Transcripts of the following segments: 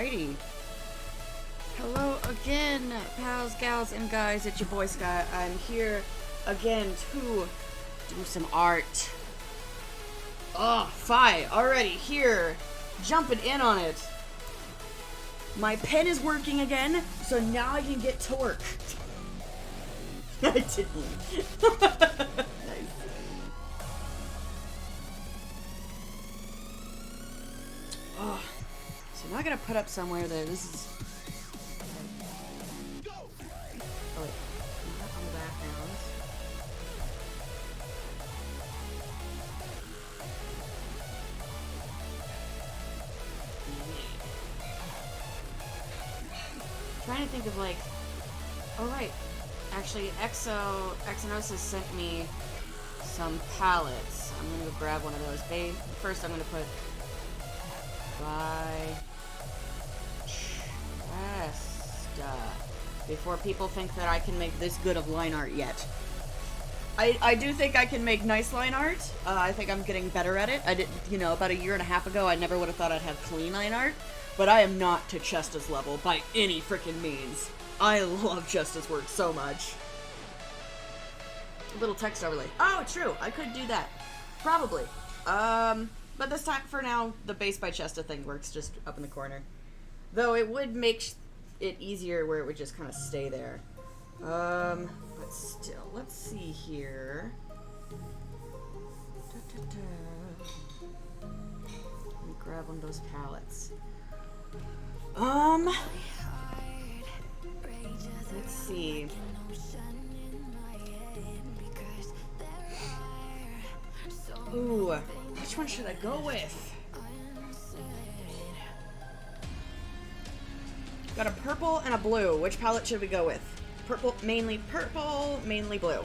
Alrighty. Hello again, pals, gals, and guys. It's your boy Scott. I'm here again to do some art. Oh, Fi, already here, jumping in on it. My pen is working again, so now I can get to work. I didn't. Nice. Oh, so now I gotta put up somewhere that this is. Oh wait, not on the background. Trying to think of like. Oh right, actually, Exonosis sent me some palettes. I'm gonna go grab one of those. First, I'm gonna put by Chesta before people think that I can make this good of line art yet. I do think I can make nice line art. I think I'm getting better at it. I did, about a year and a half ago, I never would have thought I'd have clean line art, but I am not to Chesta's level by any freaking means. I love Chesta's work so much. A little text overlay. Oh, true. I could do that. Probably. But this time, for now, the base by Chesta thing works just up in the corner. Though it would make it easier where it would just kind of stay there. But still, let's see here. Let me grab one of those palettes. Let's see. Ooh, which one should I go with? Got a purple and a blue. Which palette should we go with? Purple, mainly blue.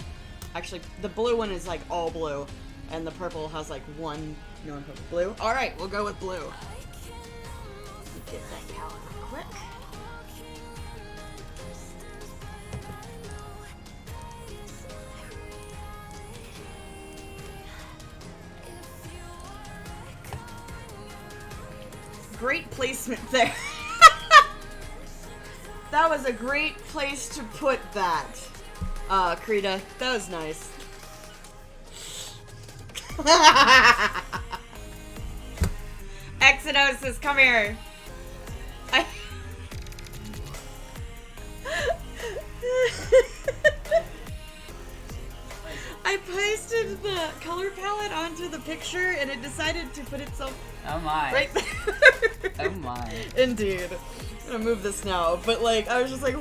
Actually, the blue one is like all blue, and the purple has like one non-purple blue. All right, we'll go with blue. Get that palette real quick. Great placement there. That was a great place to put that. Krita, that was nice. Exonosis, come here. I pasted the color palette onto the picture and it decided to put itself right there. Oh my. Indeed. I'm gonna move this now, but like, I was just like,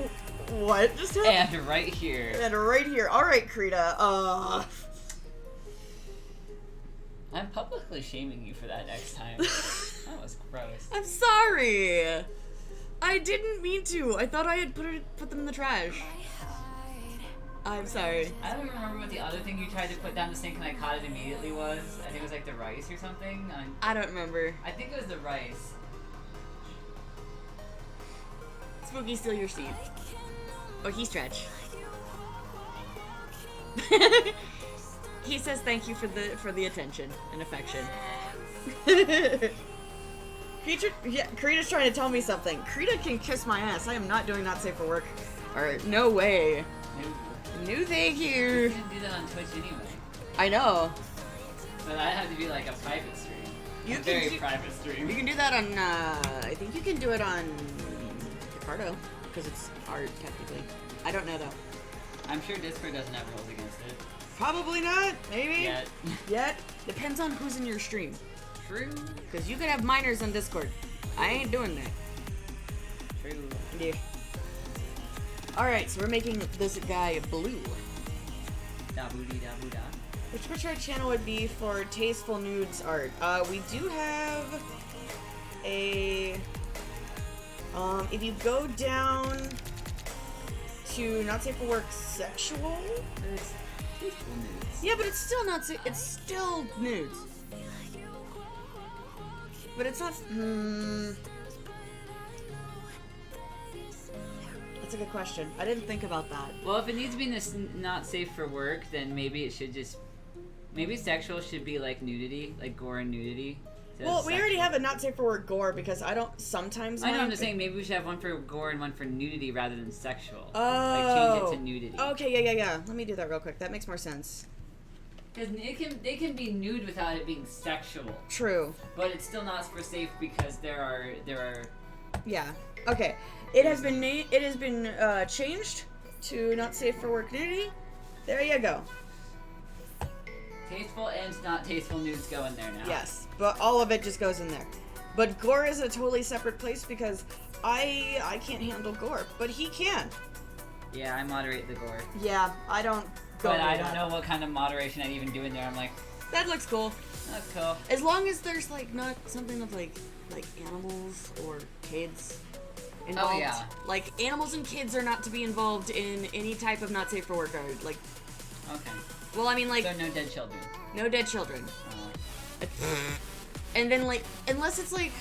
what just happened? And right here. And right here. Alright, Krita. I'm publicly shaming you for that next time. That was gross. I'm sorry. I didn't mean to. I thought I had put them in the trash. I'm sorry. I don't even remember what the other thing you tried to put down the sink and I caught it immediately was. I think it was like the rice or something. I don't remember. I think it was the rice. Spooky, steal your seed. Oh, he's stretch. He says thank you for the attention and affection. Krita's trying to tell me something. Krita can kiss my ass. I am not doing not safe for work. Alright, no way. No thank you. You can do that on Twitch anyway. I know. But that had to be like a private stream. You a can very do, private stream. You can do that on, I think you can do it on Picardo, because it's art, technically. I don't know, though. I'm sure Discord doesn't have rules against it. Probably not, maybe? Yet. Depends on who's in your stream. True. Because you could have minors on Discord. I ain't doing that. True. Yeah. Alright, so we're making this guy blue. Da booty da boo da. Which our channel would be for Tasteful Nudes art. We do have a... if you go down to Not Safe for Work Sexual... It's tasteful nudes. Yeah, but it's still not safe. It's still nudes. But it's not... That's a good question. I didn't think about that. Well, if it needs to be not safe for work, then maybe it should just... Maybe sexual should be like nudity, like gore and nudity. Well, we already sexual. have a not safe for work gore because I don't sometimes. I know. I'm mind- just saying maybe we should have one for gore and one for nudity rather than sexual. Oh. Like change it to nudity. Okay, yeah. Let me do that real quick. That makes more sense. Because they can be nude without it being sexual, True. but it's still not for safe because there are Yeah. Okay. It has been changed to not safe for work nudity. There you go. tasteful and not tasteful nudes go in there now. Yes, but all of it just goes in there. But gore is a totally separate place because I can't handle gore, but he can. Yeah, I moderate the gore. Yeah, I don't. Go But I near don't that. know what kind of moderation I'd even do in there. I'm like, That looks cool. that's cool. As long as there's like not something with like animals or kids involved. Oh, yeah. Like animals and kids are not to be involved in any type of not safe for work art. Like, Okay. well, I mean like So no dead children. no dead children. And then like unless it's like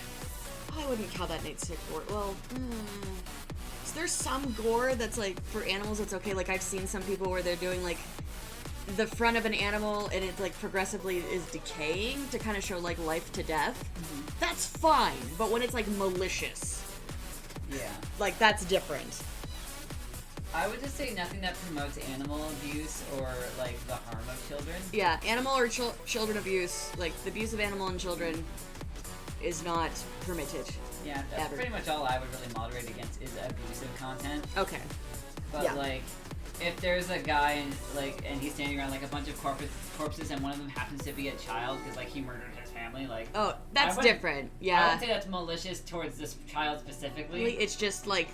I wouldn't count that Nate sick for. Well, so there's some gore that's like for animals it's okay. Like I've seen some people where they're doing like the front of an animal and it like progressively is decaying to kind of show like life to death. That's fine, but when it's like malicious, Yeah. like that's different. I would just say nothing that promotes animal abuse or like the harm of children. Yeah, animal or children abuse, like the abuse of animal and children, is not permitted. Yeah, that's Ever. pretty much all I would really moderate against is abusive content. Okay. But Yeah. like, if there's a guy and he's standing around like a bunch of corpses and one of them happens to be a child because like he murdered his family, like Oh, that's I wouldn't- different. I Yeah. would say that's malicious towards this child specifically. It's just like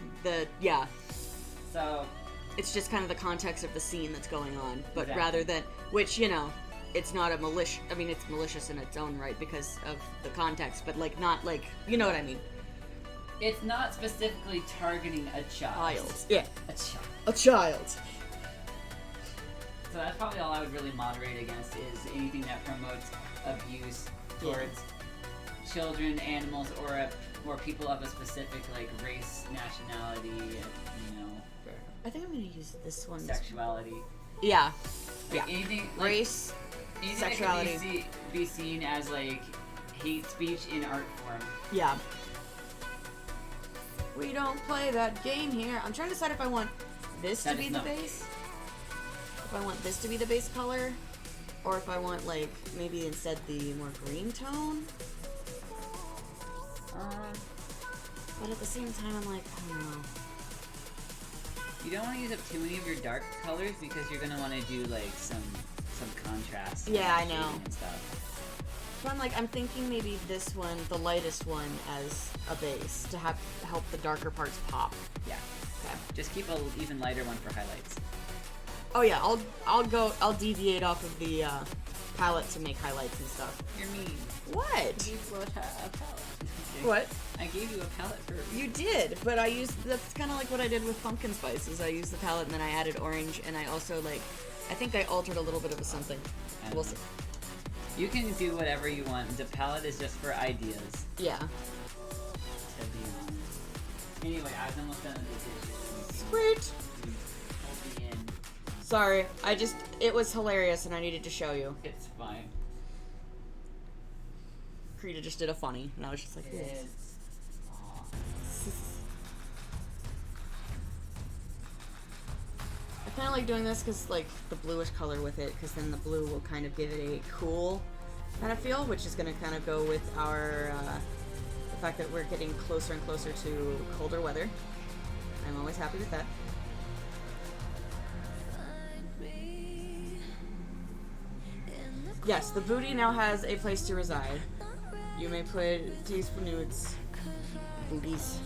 So it's just kind of the context of the scene that's going on, but Exactly. rather than which it's not a malicious. I mean, it's malicious in its own right because of the context, but like not like you know what I mean. it's not specifically targeting a child. Yeah. A child. A child. So that's probably all I would really moderate against is anything that promotes abuse towards children, animals, or people of a specific like race, nationality, I think I'm gonna use this one. sexuality. Yeah. Like Yeah. anything like, Race. anything sexuality. that could be seen as like hate speech in art form. Yeah. We don't play that game here. I'm trying to decide if I want this That to be is the not- base. If I want this to be the base color. Or if I want, like, maybe instead the more green tone. But at the same time, I'm like, I don't know. You don't want to use up too many of your dark colors because you're gonna want to do like some contrast. Yeah, I and know. shading and stuff. So I'm thinking maybe this one, the lightest one, as a base to help the darker parts pop. Yeah. Okay. Just keep a even lighter one for highlights. Oh yeah, I'll deviate off of the palette to make highlights and stuff. You're mean. What? You brought a palette. What? I gave you a palette for. You did, but that's kind of like what I did with pumpkin spice. Is I used the palette and then I added orange, and I also I think I altered a little bit of something. We'll see. You can do whatever you want. The palette is just for ideas. Yeah. To be honest. Anyway, I was almost done with the dishes. Sweet. Hold me in. Sorry, it was hilarious and I needed to show you. It's fine. Krita just did a funny, and I was just like, yes. It's. Aw. I kind of like doing this because like the bluish color with it, because then the blue will kind of give it a cool kind of feel, which is going to kind of go with our the fact that we're getting closer and closer to colder weather. I'm always happy with that. Yes, the booty now has a place to reside. You may put tasteful nudes, boobies.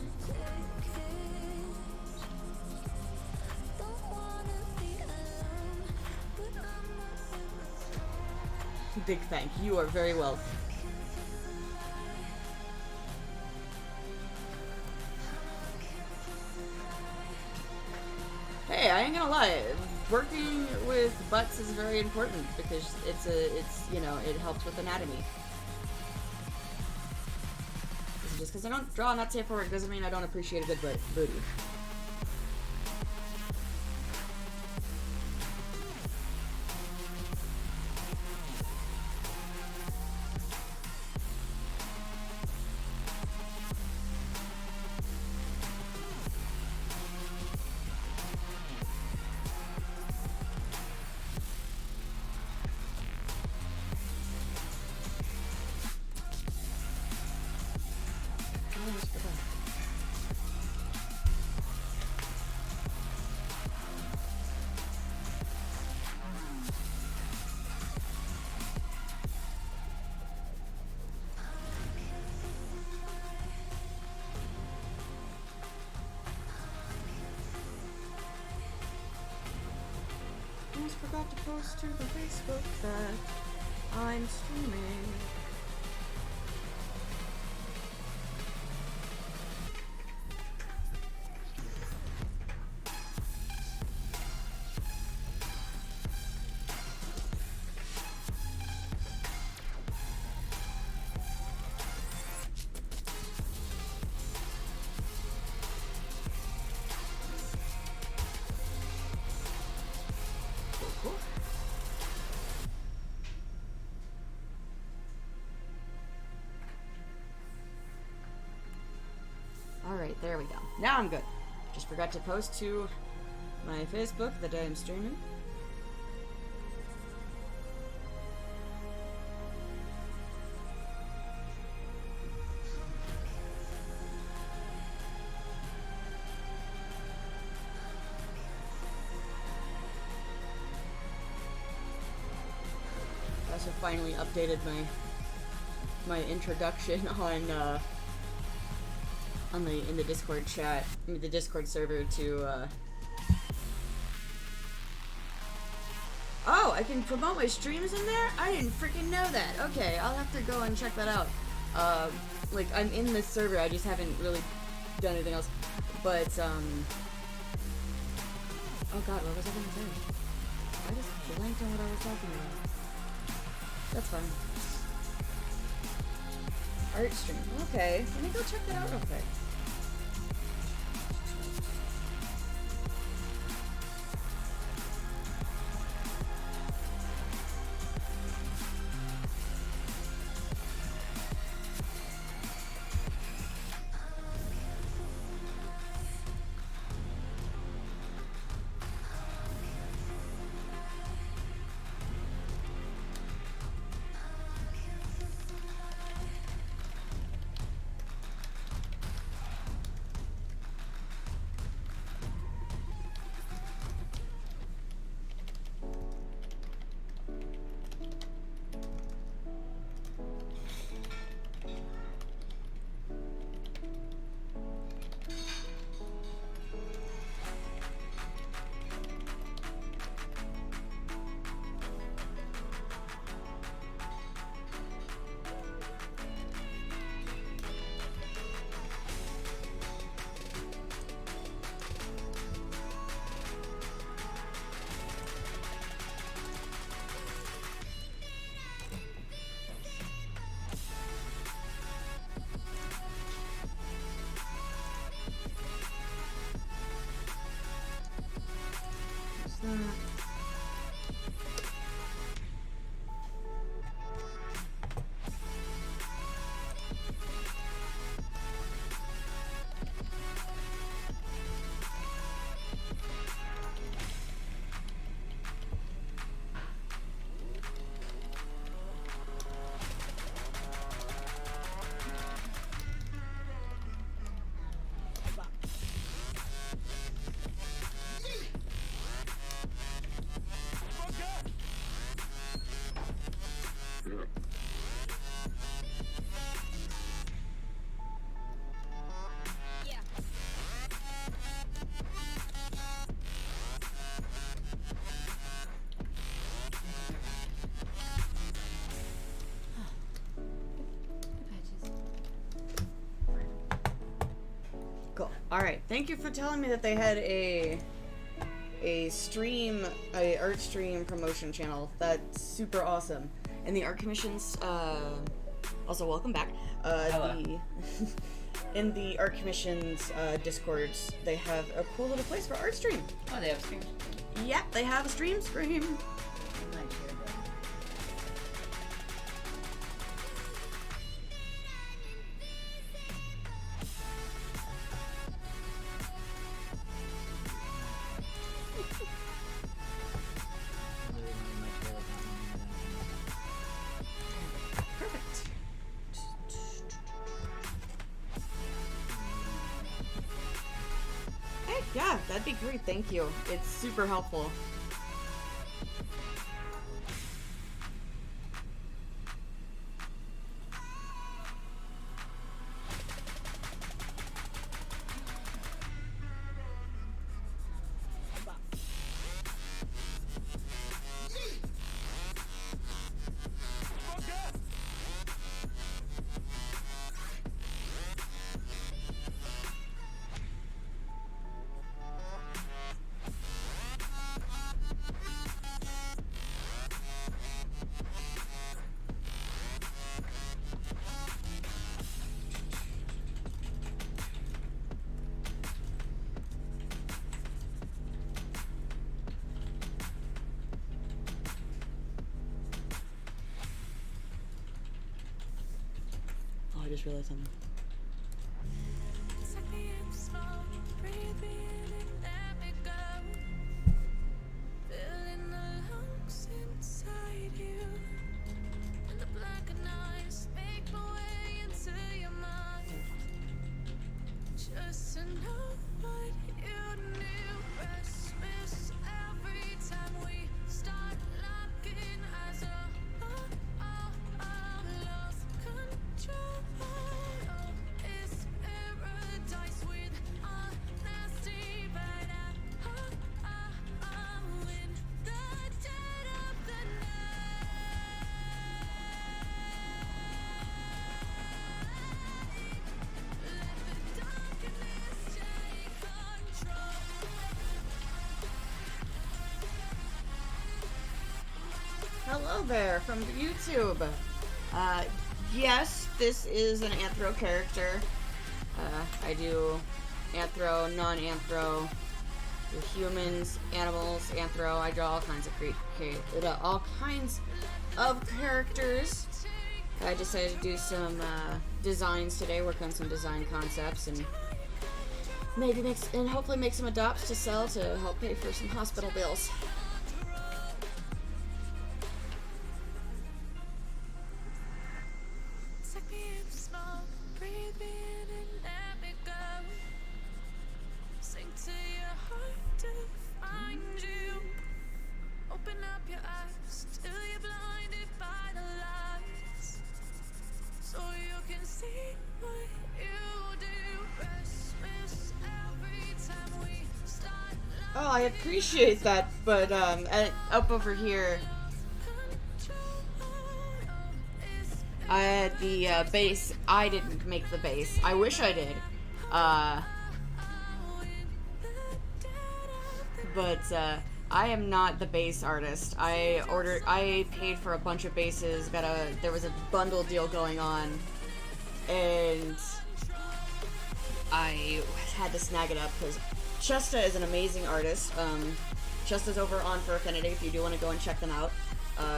Big thank you. You are very welcome. Hey, I ain't gonna lie. Working with butts is very important because it's it helps with anatomy. Just because I don't draw not safe for work doesn't mean I don't appreciate a good booty. post to the Facebook that I'm streaming. Alright, there we go. Now I'm good. Just forgot to post to my Facebook the day I'm streaming. I also finally updated my introduction in the Discord chat, the Discord server to Oh, I can promote my streams in there? I didn't freaking know that. Okay, I'll have to go and check that out. Like, I'm in this server, I just haven't really done anything else. But, oh god, what was I gonna say? I just blanked on what I was talking about. That's fine. Art stream. Okay, let me go check that out real quick. Cool. Alright, thank you for telling me that they had a stream, a art stream promotion channel. That's super awesome. And the art commissions, also welcome back. In the art commissions discords, they have a cool little place for art stream. Oh, they have streams? Yeah, they have a stream. Yeah, that'd be great, thank you. It's super helpful. I just realized something. Just to know what you knew. Restless every time we start locking eyes. Lost control. It's paradise with honesty right now. In the dead of the Hello there from YouTube. Yes, this is an Anthro character. I do Anthro, non-Anthro, humans, animals, Anthro. I draw all kinds of characters. I decided to do some designs today, work on some design concepts, and hopefully make some adopts to sell to help pay for some hospital bills. Suck me in smoke, breathe me in and let me go. Sink to your heart to find you. Open up your eyes till you're blinded by the lights, so you can see what you do. Restless every time we start. Oh, I appreciate that, but up over here, I had the base. I didn't make the base. I wish I did. But I am not the base artist. I paid for a bunch of bases. There was a bundle deal going on, and I had to snag it up because Chesta is an amazing artist. Chesta's over on For Affinity if you do want to go and check them out.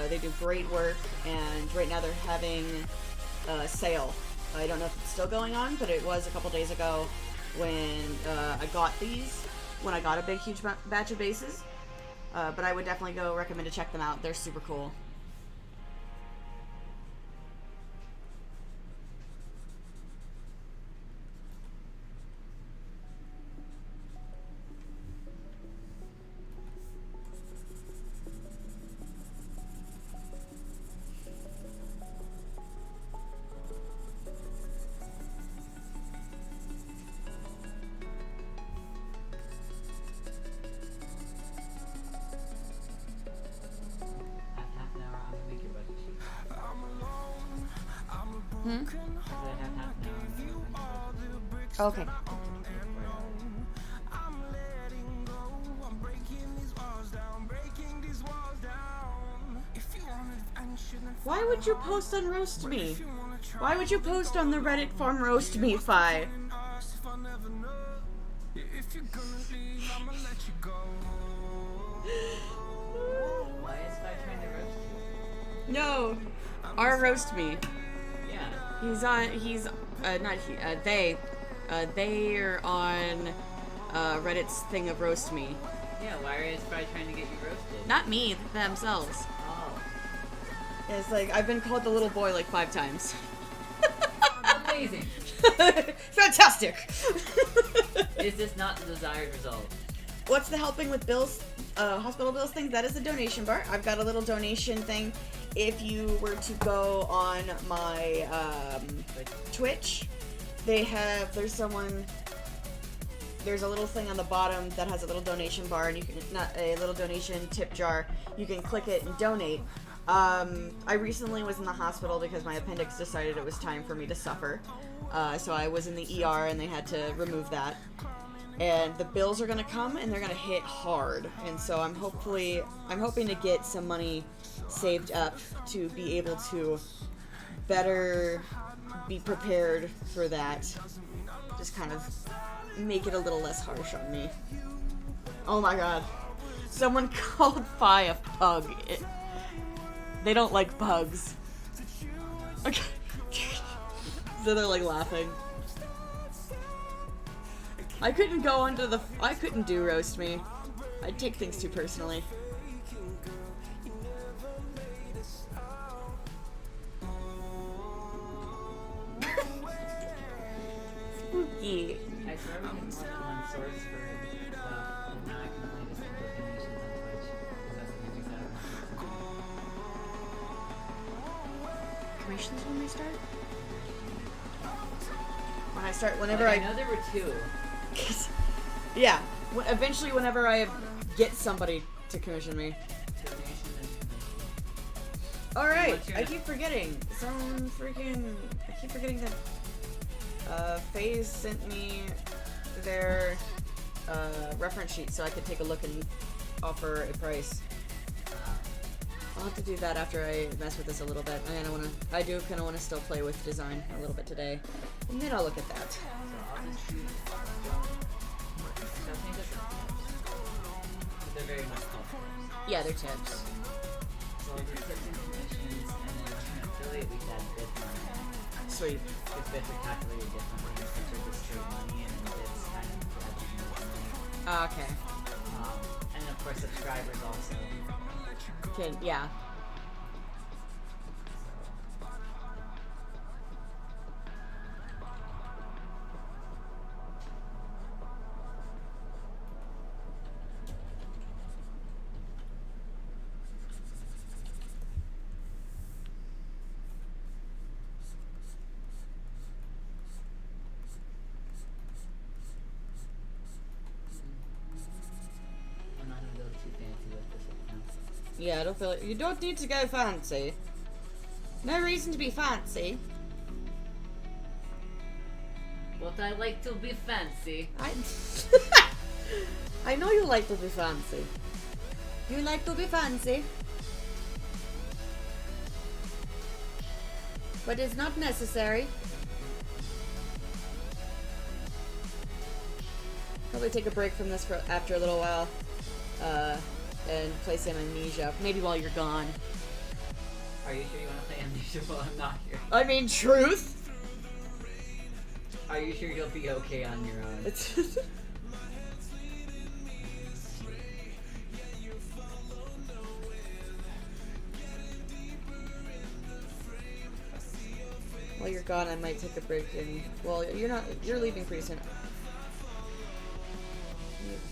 They do great work, and right now they're having a sale. I don't know if it's still going on, but it was a couple days ago when I got these, when I got a big, huge batch of bases. But I would definitely go recommend to check them out. They're super cool. Half an hour on the week, your budget sheet. Hmm? I said I have half an hour on the budget. Okay. Why would you post on Roast Me? Why would you post on the Reddit farm Roast Me Fi? Why is Spy trying to roast you? No, our Roast Me. Yeah. They are on Reddit's thing of Roast Me. Yeah, why is Spy trying to get you roasted? Not me, themselves. Oh. It's like, I've been called the little boy like 5 times. Amazing. Fantastic! Is this not the desired result? What's the helping with bills, hospital bills thing? That is the donation bar. I've got a little donation thing. If you were to go on my Twitch, there's a little thing on the bottom that has a little donation bar, and you can, not a little donation tip jar. You can click it and donate. I recently was in the hospital because my appendix decided it was time for me to suffer. So I was in the ER and they had to remove that. And the bills are gonna come and they're gonna hit hard. And so I'm hoping to get some money saved up to be able to better be prepared for that. Just kind of make it a little less harsh on me. Oh my god. Someone called Fi a pug. They don't like bugs. Okay. they're like laughing. I couldn't go onto the. I couldn't do roast me. I take things too personally. Spooky. I swear we had more than one source for stuff, and now I can only just input donations on Twitch. Because that's the music that Commissions when they start? When I start, whenever like, I know there were two. Yeah. Eventually, whenever I get somebody to commission me. Donations and commissions. Alright, What's your- I keep forgetting. I keep forgetting that FaZe sent me their reference sheet so I could take a look and offer a price. I'll have to do that after I mess with this a little bit. I do kind of want to still play with design a little bit today, and then I'll look at that. So I'll just choose. Definitely just. But they're very much helpful. Yeah, they're tips. So I'll do tips and commissions, and then an affiliate we had bits on it. Sweet. Because bits are calculated differently since they're just straight money, and then bits kind of grab you more money. Okay. And then of course subscribers also. Okay, yeah. I'm not gonna go too fancy with this account. Yeah, I don't feel like you don't need to go fancy. No reason to be fancy. But I like to be fancy. I know you like to be fancy. You like to be fancy. But it's not necessary. Probably take a break from this for after a little while. And play some Amnesia. Maybe while you're gone. Are you sure you want to play Amnesia while I'm not here? I mean, truth. Are you sure you'll be okay on your own? It's while you're gone, I might take a break and well, you're leaving pretty soon.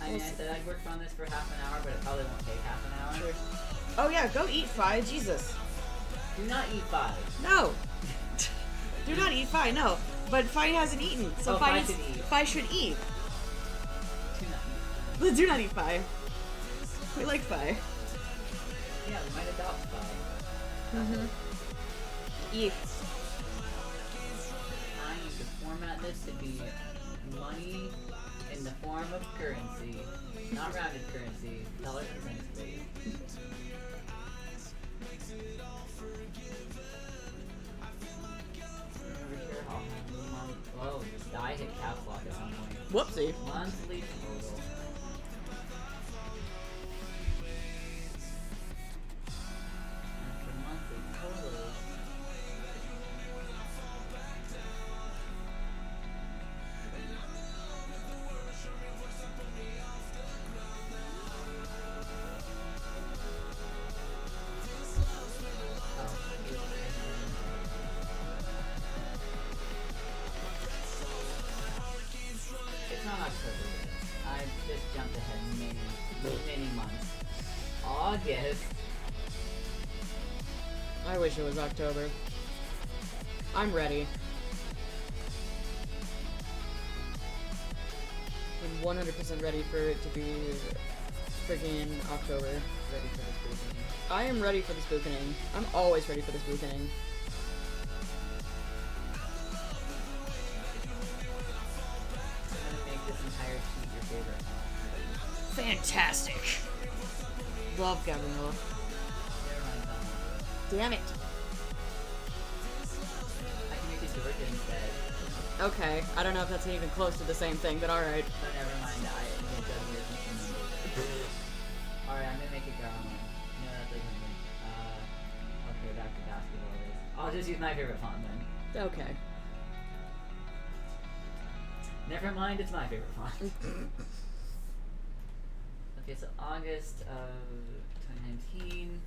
I mean, I said I'd work on this for half an hour, but it probably won't take half an hour. Sure. Oh yeah, go eat Fi. Jesus. Do not eat 5. No. Do not eat Fi. No. But Fi hasn't eaten, so Oh, Fi Fi needs- should eat. Fi should eat. Do not eat 5. But do not eat Fi. We like Fi. Yeah, we might adopt 5. Mm-hmm. Eat. I need to format this to be money in the form of currency. Not rounded currency. Dollars and cents, please. Whoa, I hit caps lock at some point. Whoopsie. Monthly total. After monthly total. It's not October yet. I just jumped ahead many months. August. I wish it was October. I'm ready. I'm 100% ready for it to be freaking October. Ready for the spooking. I am ready for the spookening. I'm always ready for the spookening. I'm gonna make this entire sheet your favorite font. Fantastic. Love Gabrielle. Never mind that one. Damn it. I can make it Georgia instead. Okay, I don't know if that's even close to the same thing, but alright. But never mind, it does work in some numbers. Alright, I'm gonna make it Garland. No, that doesn't work. Okay, back to basketball days. I'll just use my favorite font then. Okay. Never mind, it's my favorite font. Okay, so August of 2019.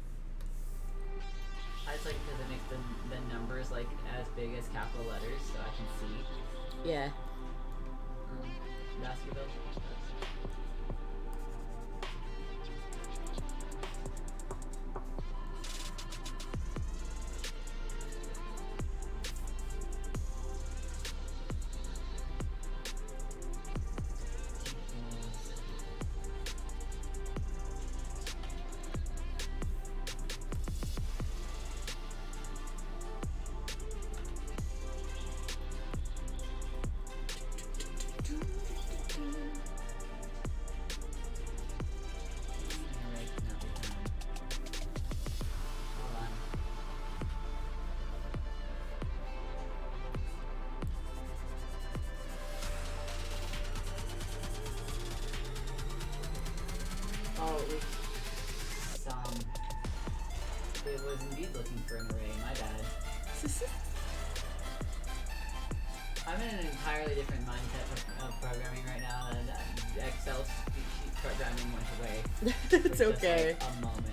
I just like it because it makes the numbers like as big as capital letters, so I can see. Yeah. Basketball. Oh, it was indeed looking for an array, my bad. I'm in an entirely different mindset of programming right now, and Excel sheet programming went away. It's for just, okay. like, a moment.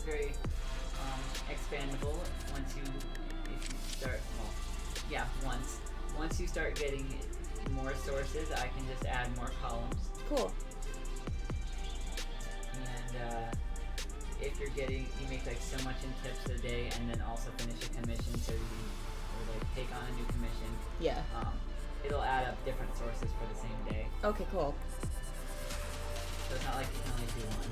Very expandable once you start. Well, yeah, once you start getting more sources, I can just add more columns. Cool. And if you're you make like so much in tips a day, and then also finish a commission, so or like take on a new commission. Yeah. It'll add up different sources for the same day. Okay, cool. So it's not like you can only do one.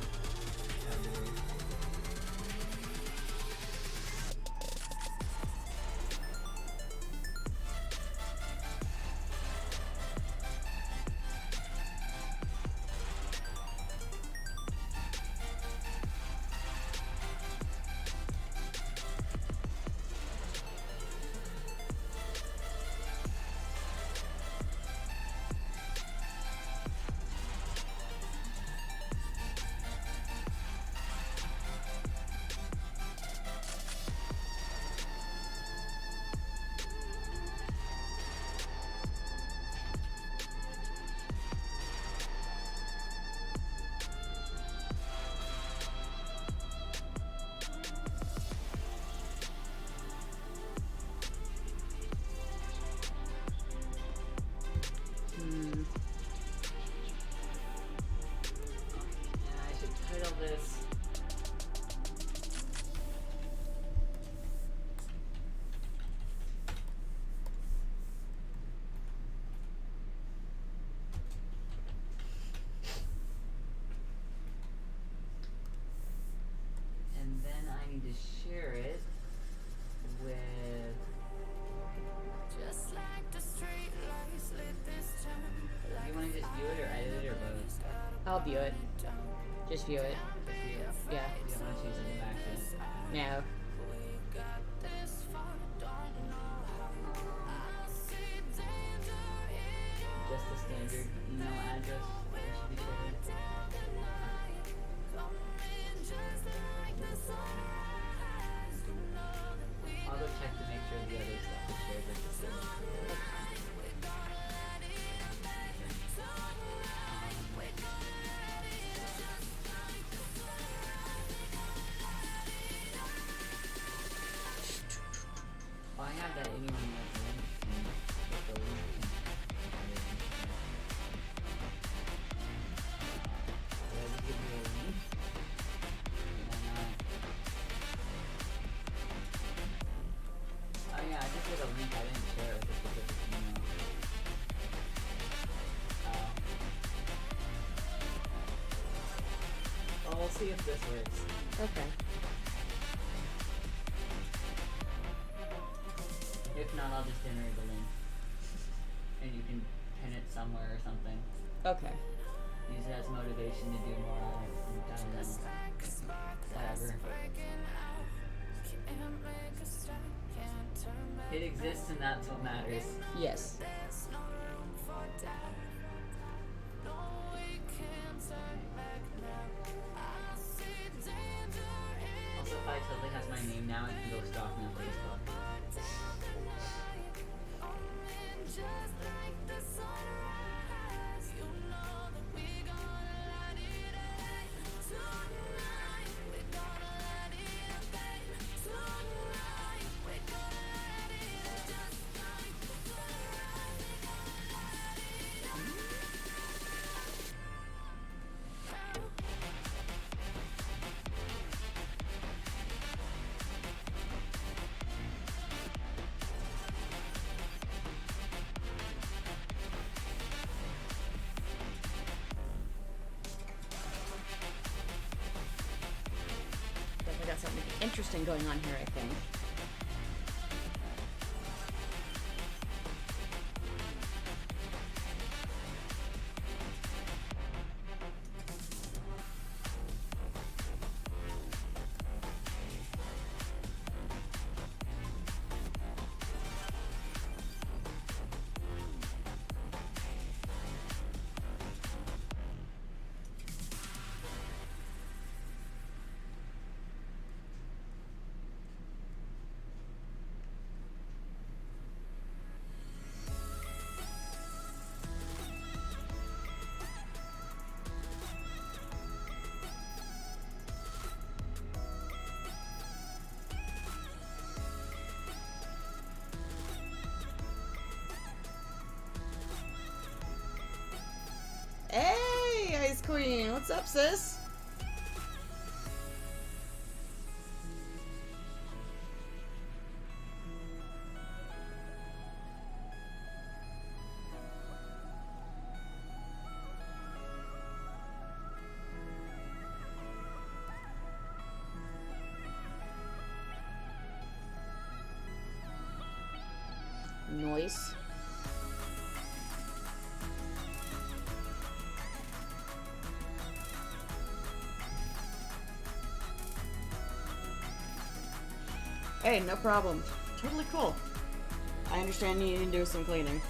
This. And then I need to share it with. Just like the street lights lit this town. You want to just view it or edit it or both? I'll view it. Just view it. Just view it. Yeah. You don't want to choose any action. No. Just the standard email address that should be shared. I'll go check to make sure the other stuff is shared with the system. Well, I have that anyone has a link and with the link and so I just give you a link and oh yeah, I just did a link, I didn't share it with a specific email. Well, we'll see if this works. Okay. If not, I'll just generate the link. And you can pin it somewhere or something. Okay. use it as motivation to do more. I don't know. Whatever. It exists and that's what matters. Yes. Also, Fi totally has my name now and can go stalk me on Facebook. Definitely got something interesting going on here, I think. Hey, Ice Queen, what's up, sis? Noise. Hey, no problem. Totally cool. I understand you need to do some cleaning.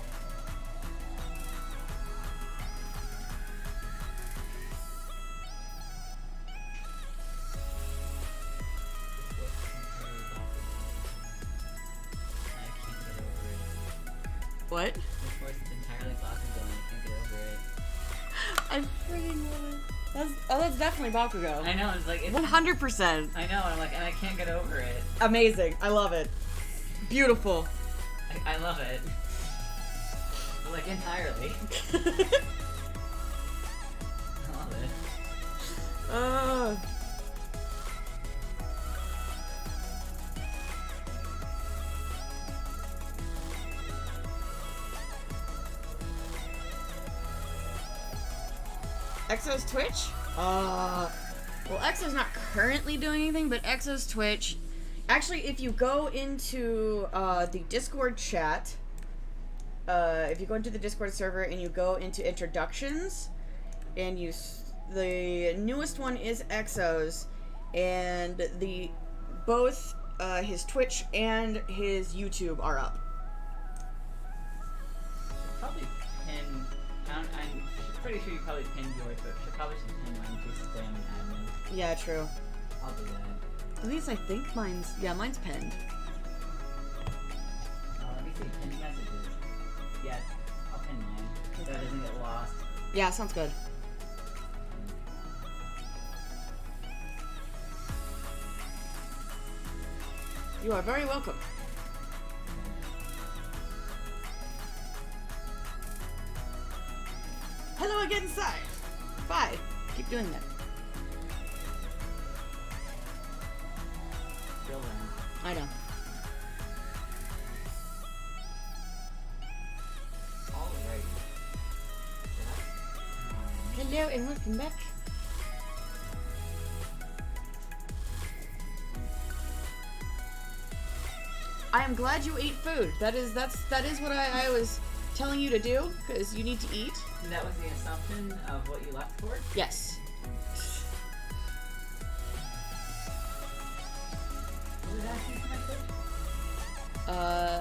What? This horse is entirely Bakugo and I can't get over it. I freaking love it. That's definitely Bakugo. I know, it's like, it's, 100%. I know, and I'm like, and I can't get over it. Amazing. I love it. Beautiful. I love it. But like, entirely. I love it. Exo's Twitch? Well, Exo's not currently doing anything, but Exo's Twitch. Actually, if you go into the Discord chat, if you go into the Discord server and you go into introductions, and the newest one is Exo's, and both his Twitch and his YouTube are up. Probably pin. I'm pretty sure you probably pinned yours, but should probably pin mine to spam and admin. Yeah, true. I'll do that. At least I think mine's pinned. Let me see. Pin messages. Yeah, I'll pin mine so it doesn't get lost. Yeah, sounds good. You are very welcome. Hello again, side. Bye. Keep doing that. Still there. I know. Alrighty. Hello and welcome back. I am glad you ate food. That is what I was telling you to do because you need to eat. That was the assumption of what you left for? Yes. What was asking for my food?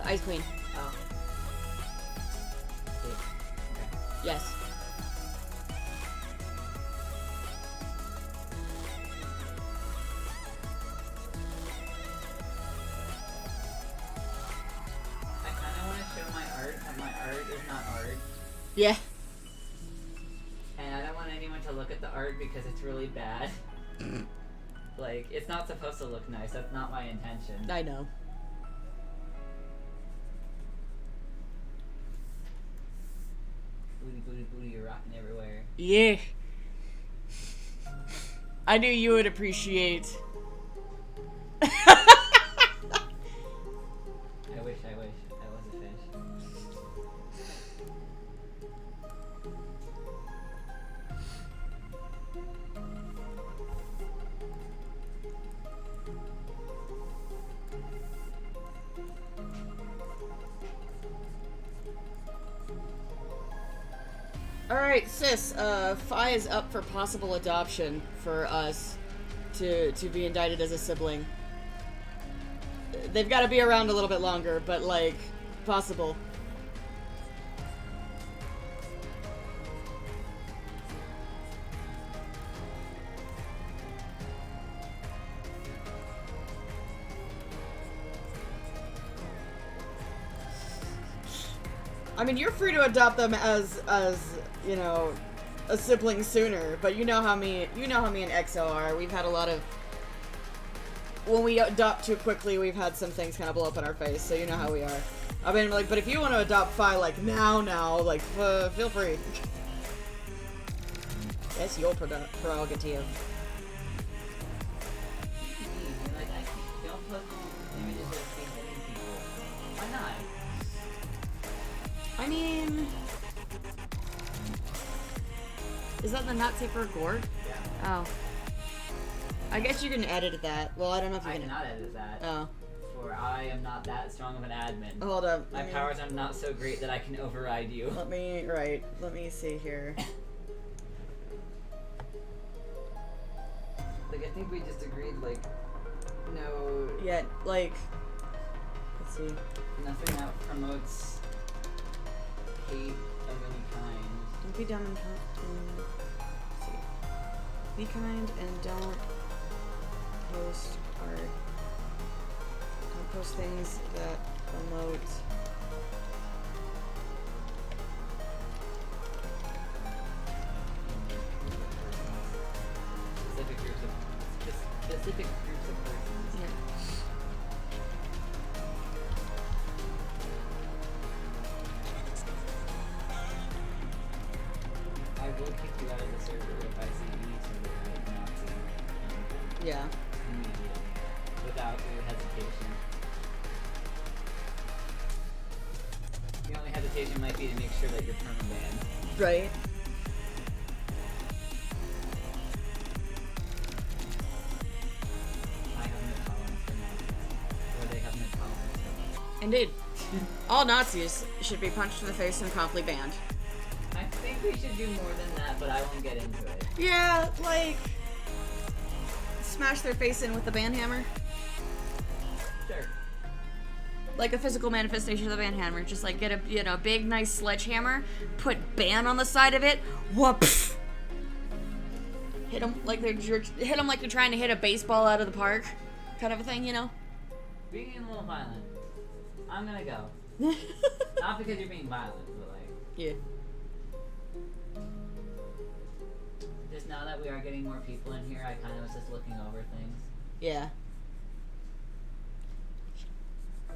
Ice Queen. Oh. Steak. Okay. Yes. I kind of want to show my art, but my art is not art. Yeah. And I don't want anyone to look at the art because it's really bad. Like, it's not supposed to look nice. That's not my intention. I know. Booty, booty, booty, you're rocking everywhere. Yeah. I knew you would appreciate. I wish I was a fish. Alright, sis, Phi is up for possible adoption for us to be indicted as a sibling. They've got to be around a little bit longer, but, like, possible. I mean, you're free to adopt them as you know, a sibling sooner, but you know how me and EXO are. We've had a lot of, when we adopt too quickly, we've had some things kind of blow up in our face, so you know how we are. I mean, like, but if you want to adopt Phi, like, now, like, feel free. That's your prerogative. Like, I don't post images of hitting people. Why not? I mean, is that the not safe for Gord? Yeah. Oh. I guess you can edit that. Well, I don't know if you I can. cannot edit that. Oh. For I am not that strong of an admin. Hold up. My powers are not so great that I can override you. Let me see here. Like, I think we just agreed, like, no, Yeah, like, let's see. nothing that promotes hate of any kind. Don't be dumb and let's see. Be kind and don't post art. Don't post things that promote. Specific groups of persons. Yeah. I will kick you out of the server if I see any sort of like Nazi Yeah. immediately, without hesitation. The only hesitation might be to make sure that you're perma-banned. Right. I have no tolerance for Nazis, or they have no tolerance for me. Indeed. All Nazis should be punched in the face and promptly banned. I think we should do more than that, but I won't get into it. Yeah, like, smash their face in with the ban hammer. Sure. Like a physical manifestation of the ban hammer. Just like get a big nice sledgehammer, put ban on the side of it, whoop. Hit them like they're trying to hit a baseball out of the park, kind of a thing, you know. Being a little violent. I'm gonna go. Not because you're being violent, but like, Yeah. just now that we are getting more people in here, I kind of was just looking over things. Yeah. Be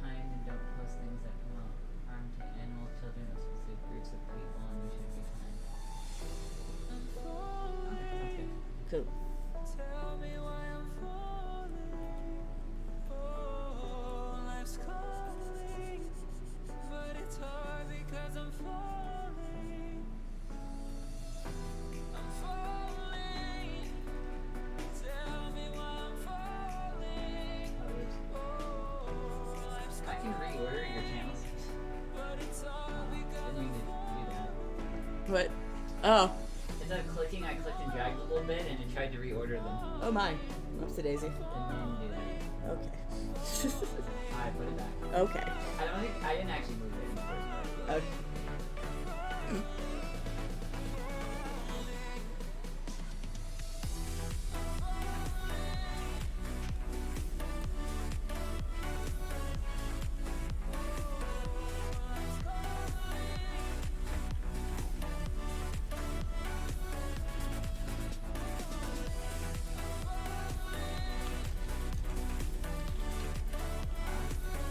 kind and don't post things that promote harm to animals, children, or specific groups of people, and you should be kind. Okay, sounds good. Cool. Tell me why I'm falling. Oh, life's calling, but it's hard because I'm falling. I'm falling. Tell me why I'm falling. Oh, Oh, life's I can reorder your channels. but What? Oh. Instead of clicking, I clicked and dragged a little bit and it tried to reorder them. Oh my. Whoops a daisy. And then do that. Okay. I put it back. Okay. I didn't actually move it in the first place. Okay.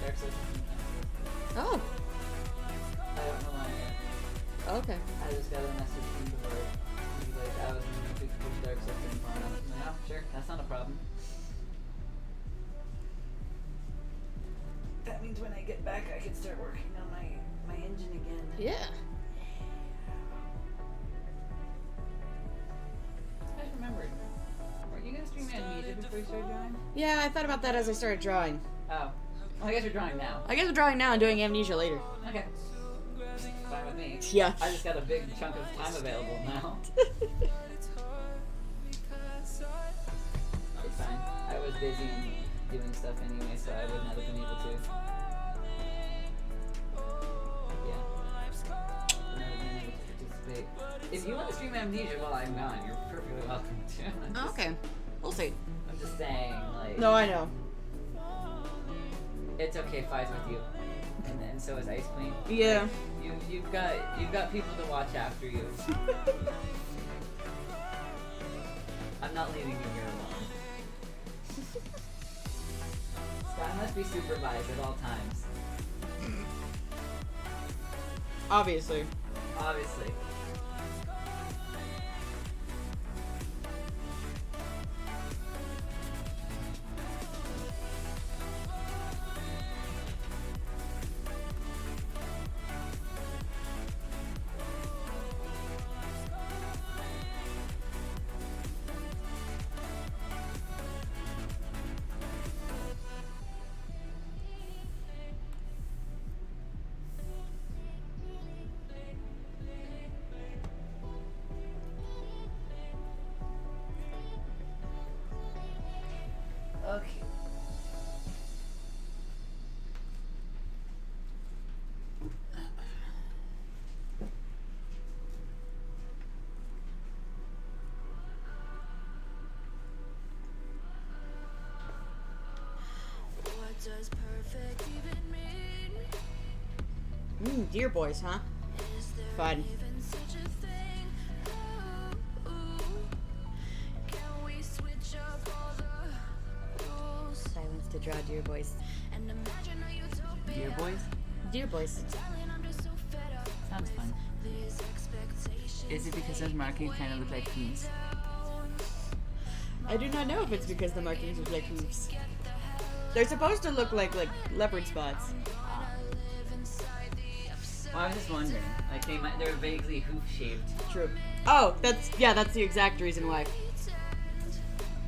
Dark Souls. Oh. I don't know why yet. Okay. I just got a message from the word. He's like, I was wondering if we could push Dark Souls in far enough. I'm like, oh, sure, that's not a problem. That means when I get back, I can start working on my engine again. Yeah. I just remembered. Weren't you gonna stream Amnesia before you started drawing? Yeah, I thought about that as I started drawing. Oh. Well, I guess you're drawing now. I guess I'm drawing now and doing Amnesia later. Okay. Fine with me. Yeah. I just got a big chunk of time available now. It's fine. I was busy doing stuff anyway, so I would not have been able to. Yeah. Would not have been able to participate. If you want to stream Amnesia while I'm gone, you're perfectly welcome to. I'm just, Okay. We'll see. I'm just saying, like. No, I know. It's okay, Fi's with you. And so is Ice Queen. Yeah. You've got people to watch after you. I'm not leaving you here alone. Sky must be supervised at all times. Obviously. Obviously. Okay. What does perfect even mean? Dear boys, huh? Is there Fun. even such a thing? Ooh, can we switch up all the rules Silence to draw dear boys. and imagine a utopia? Dear boys? Dear boys. Darling, I'm just so fed up Sounds fun. these expectations. Is it because those markings kind of look like peas? I do not know if it's because the markings look like hooves. They're supposed to look like leopard spots. Well, I was just wondering. Like they're vaguely hoof-shaped. True. Oh, that's the exact reason why.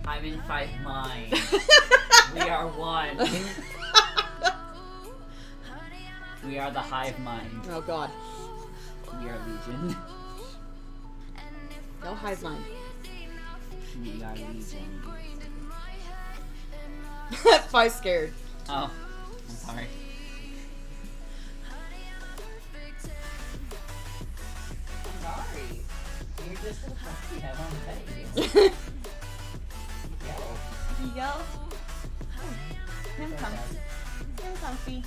I'm in 5 mind. We are one. We are the hive mind. Oh god. We are legion. No hive mind. We are legion. 5 scared. Oh, I'm sorry. I'm sorry. You're just a puppy head on the face. Yo. Yo. Him comfy. Him comfy.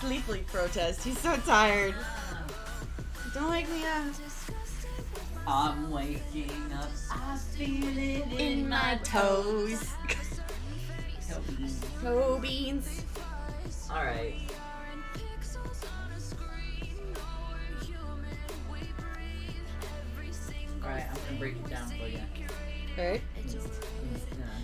Sleepily protest. He's so tired. Don't wake me up. I'm waking up. I feel it In my toes. toes. Toe beans. Alright. Alright, I'm gonna break it down for you. Alright. No.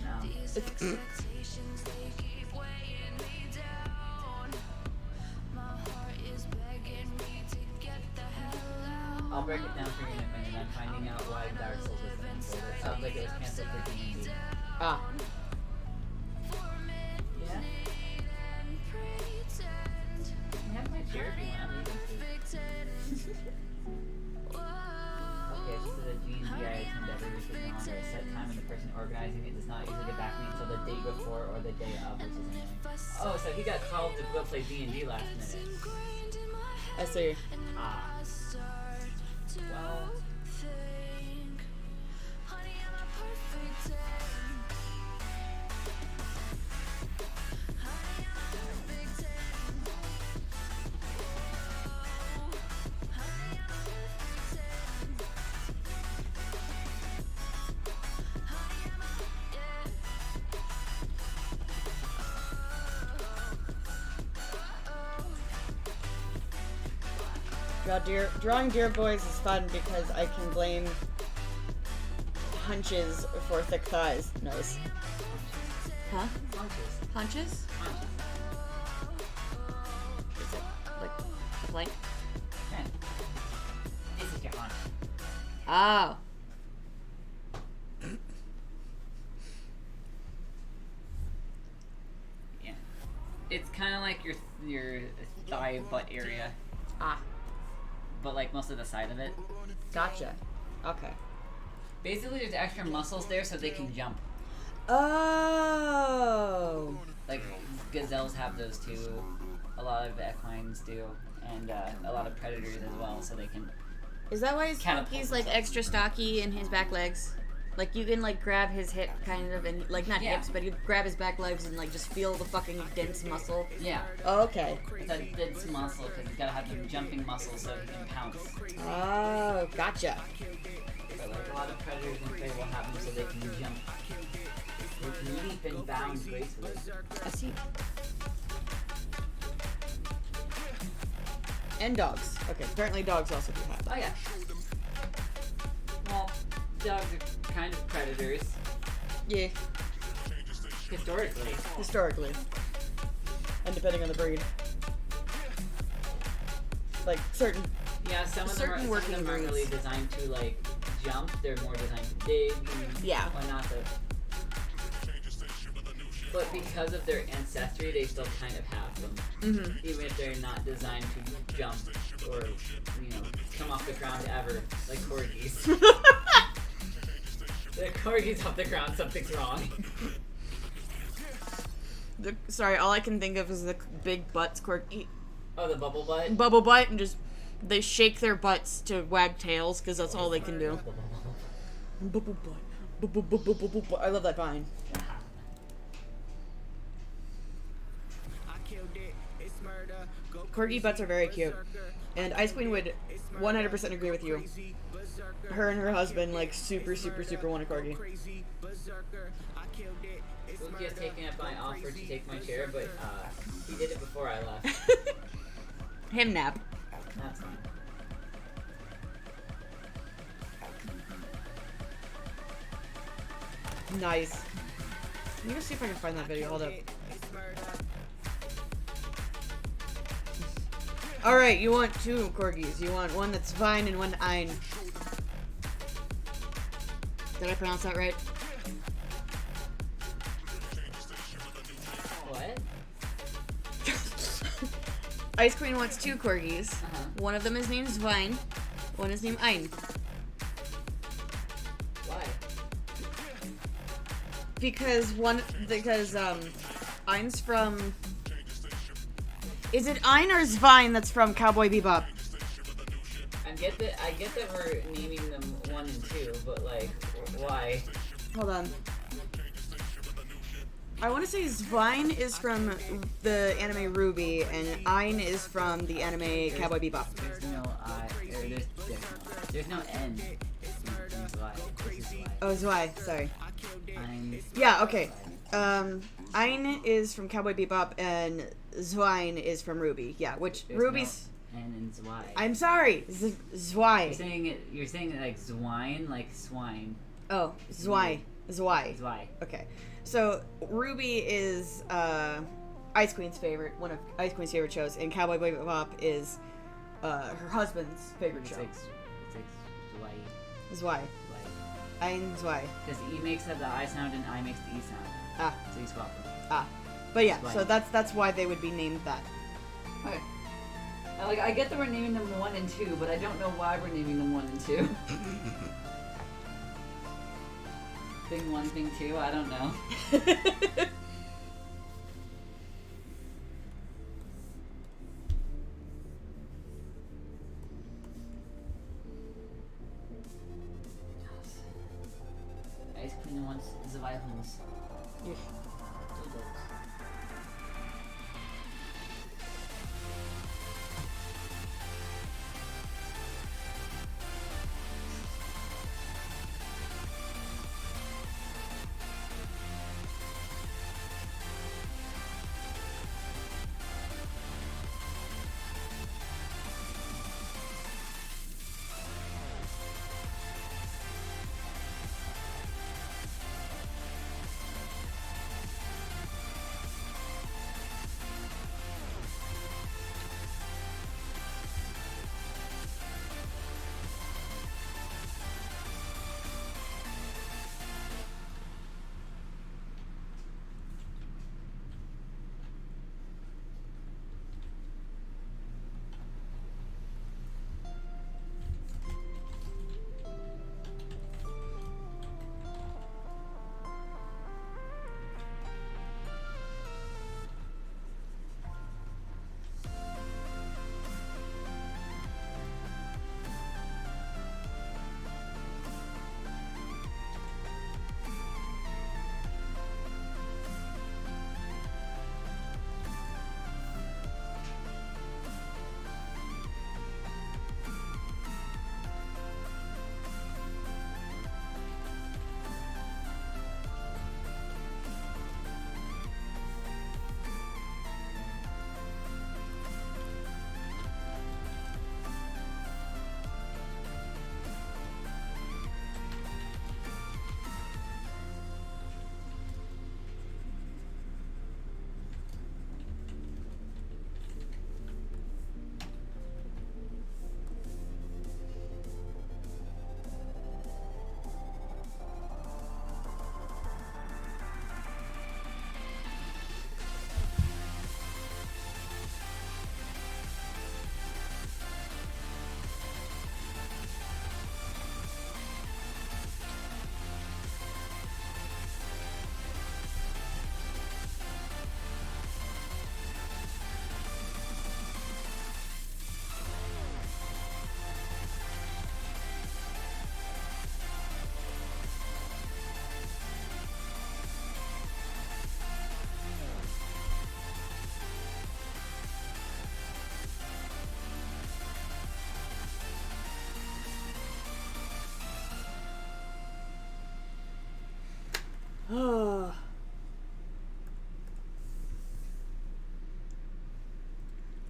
I'll break it down for you in a minute. I'm finding out why Dark Souls was canceled. It sounds like it was canceled for D&D. Ah. Yeah? You have share if you want. I'm leaving too. Okay, so the G&D I attend every week is no longer a set time, and the person organizing it does not usually get back to me until the day before or the day of, which is annoying. Oh, so he got called to go play D&D last minute. I see. Ah. Well, Drawing Dear Boys is fun because I can blame hunches for thick thighs. Nice. Huh? hunches. Hunches? Hunches. Is it like a blank? Okay. This is your hunch. Oh. Yeah. It's kind of like your thigh butt area, Ah. but like most of the side of it. Gotcha. Okay. Basically, there's extra muscles there so they can jump. Oh. Like gazelles have those too. A lot of equines do, and a lot of predators as well, so they can. Is that why Catapult he's like himself. extra stocky in his back legs? Like you can like grab his hip kind of and like not Yeah. hips, but you grab his back legs and like just feel the fucking dense muscle. Yeah, Oh, okay. it's a dense muscle because he's gotta have the jumping muscle so he can pounce. Oh, gotcha. But like a lot of predators and prey will have them so they can jump. They can leap and bound gracefully. I see. And dogs. Okay, apparently dogs also do have that. Oh yeah. Well, dogs are kind of predators Yeah, historically. historically. And depending on the breed. Like certain. Yeah, some of them Certain are, working some of them aren't really breeds. designed to like jump. They're more designed to dig. And Yeah. whatnot. But because of their ancestry, they still kind of have them. Mm-hmm. Even if they're not designed to jump or, come off the ground ever, like corgis. The corgis off the ground, something's wrong. Sorry, all I can think of is the big butts corky. Oh, the bubble butt? Bubble butt and just they shake their butts to wag tails because that's all they can do. Bubble butt. Bubble butt. I love that vine. Corgi butts are very cute. And Ice Queen would 100% agree with you. Her and her husband, like, super want a corgi. Luki has taken up my offer to take my chair, but he did it before I left. Him nap. That's fine. Nice. Let me just see if I can find that video. Hold up. Alright, you want two corgis. You want one that's Vine and one Ein. Did I pronounce that right? What? Ice Queen wants two corgis. Uh-huh. One of them is named Vine. One is named Ein. Why? Because Ein's from... Is it Ein or Zvine that's from Cowboy Bebop? I get that we're naming them 1 and 2, but like, why? Hold on. I want to say Zvine is from the anime Ruby, and Ein is from the anime Cowboy Bebop. There's no I. There's no N. In Zwei. This is Zwei. Oh, Zwei. Sorry. I'm. Yeah, okay. Ein is from Cowboy Bebop, and Zwine is from Ruby. Yeah, which There's Ruby's... no N in Zwei. I'm sorry. Zwei. You're saying it like Zwine, like swine. Oh, Zwei. Zwei. Zwei. Okay. So, Ruby is Ice Queen's favorite, one of Ice Queen's favorite shows, and Cowboy Bebop is her husband's favorite show. It's like Zwei. Zwei. Ein Zwei. Because E makes the I sound and I makes the E sound. Ah. So you swap them. Ah. But yeah, Zwei. so that's why they would be named that. Okay. Like, I get that we're naming them 1 and 2, but I don't know why we're naming them 1 and 2. Thing 1, thing 2, I don't know. Ice Queen wants the violins.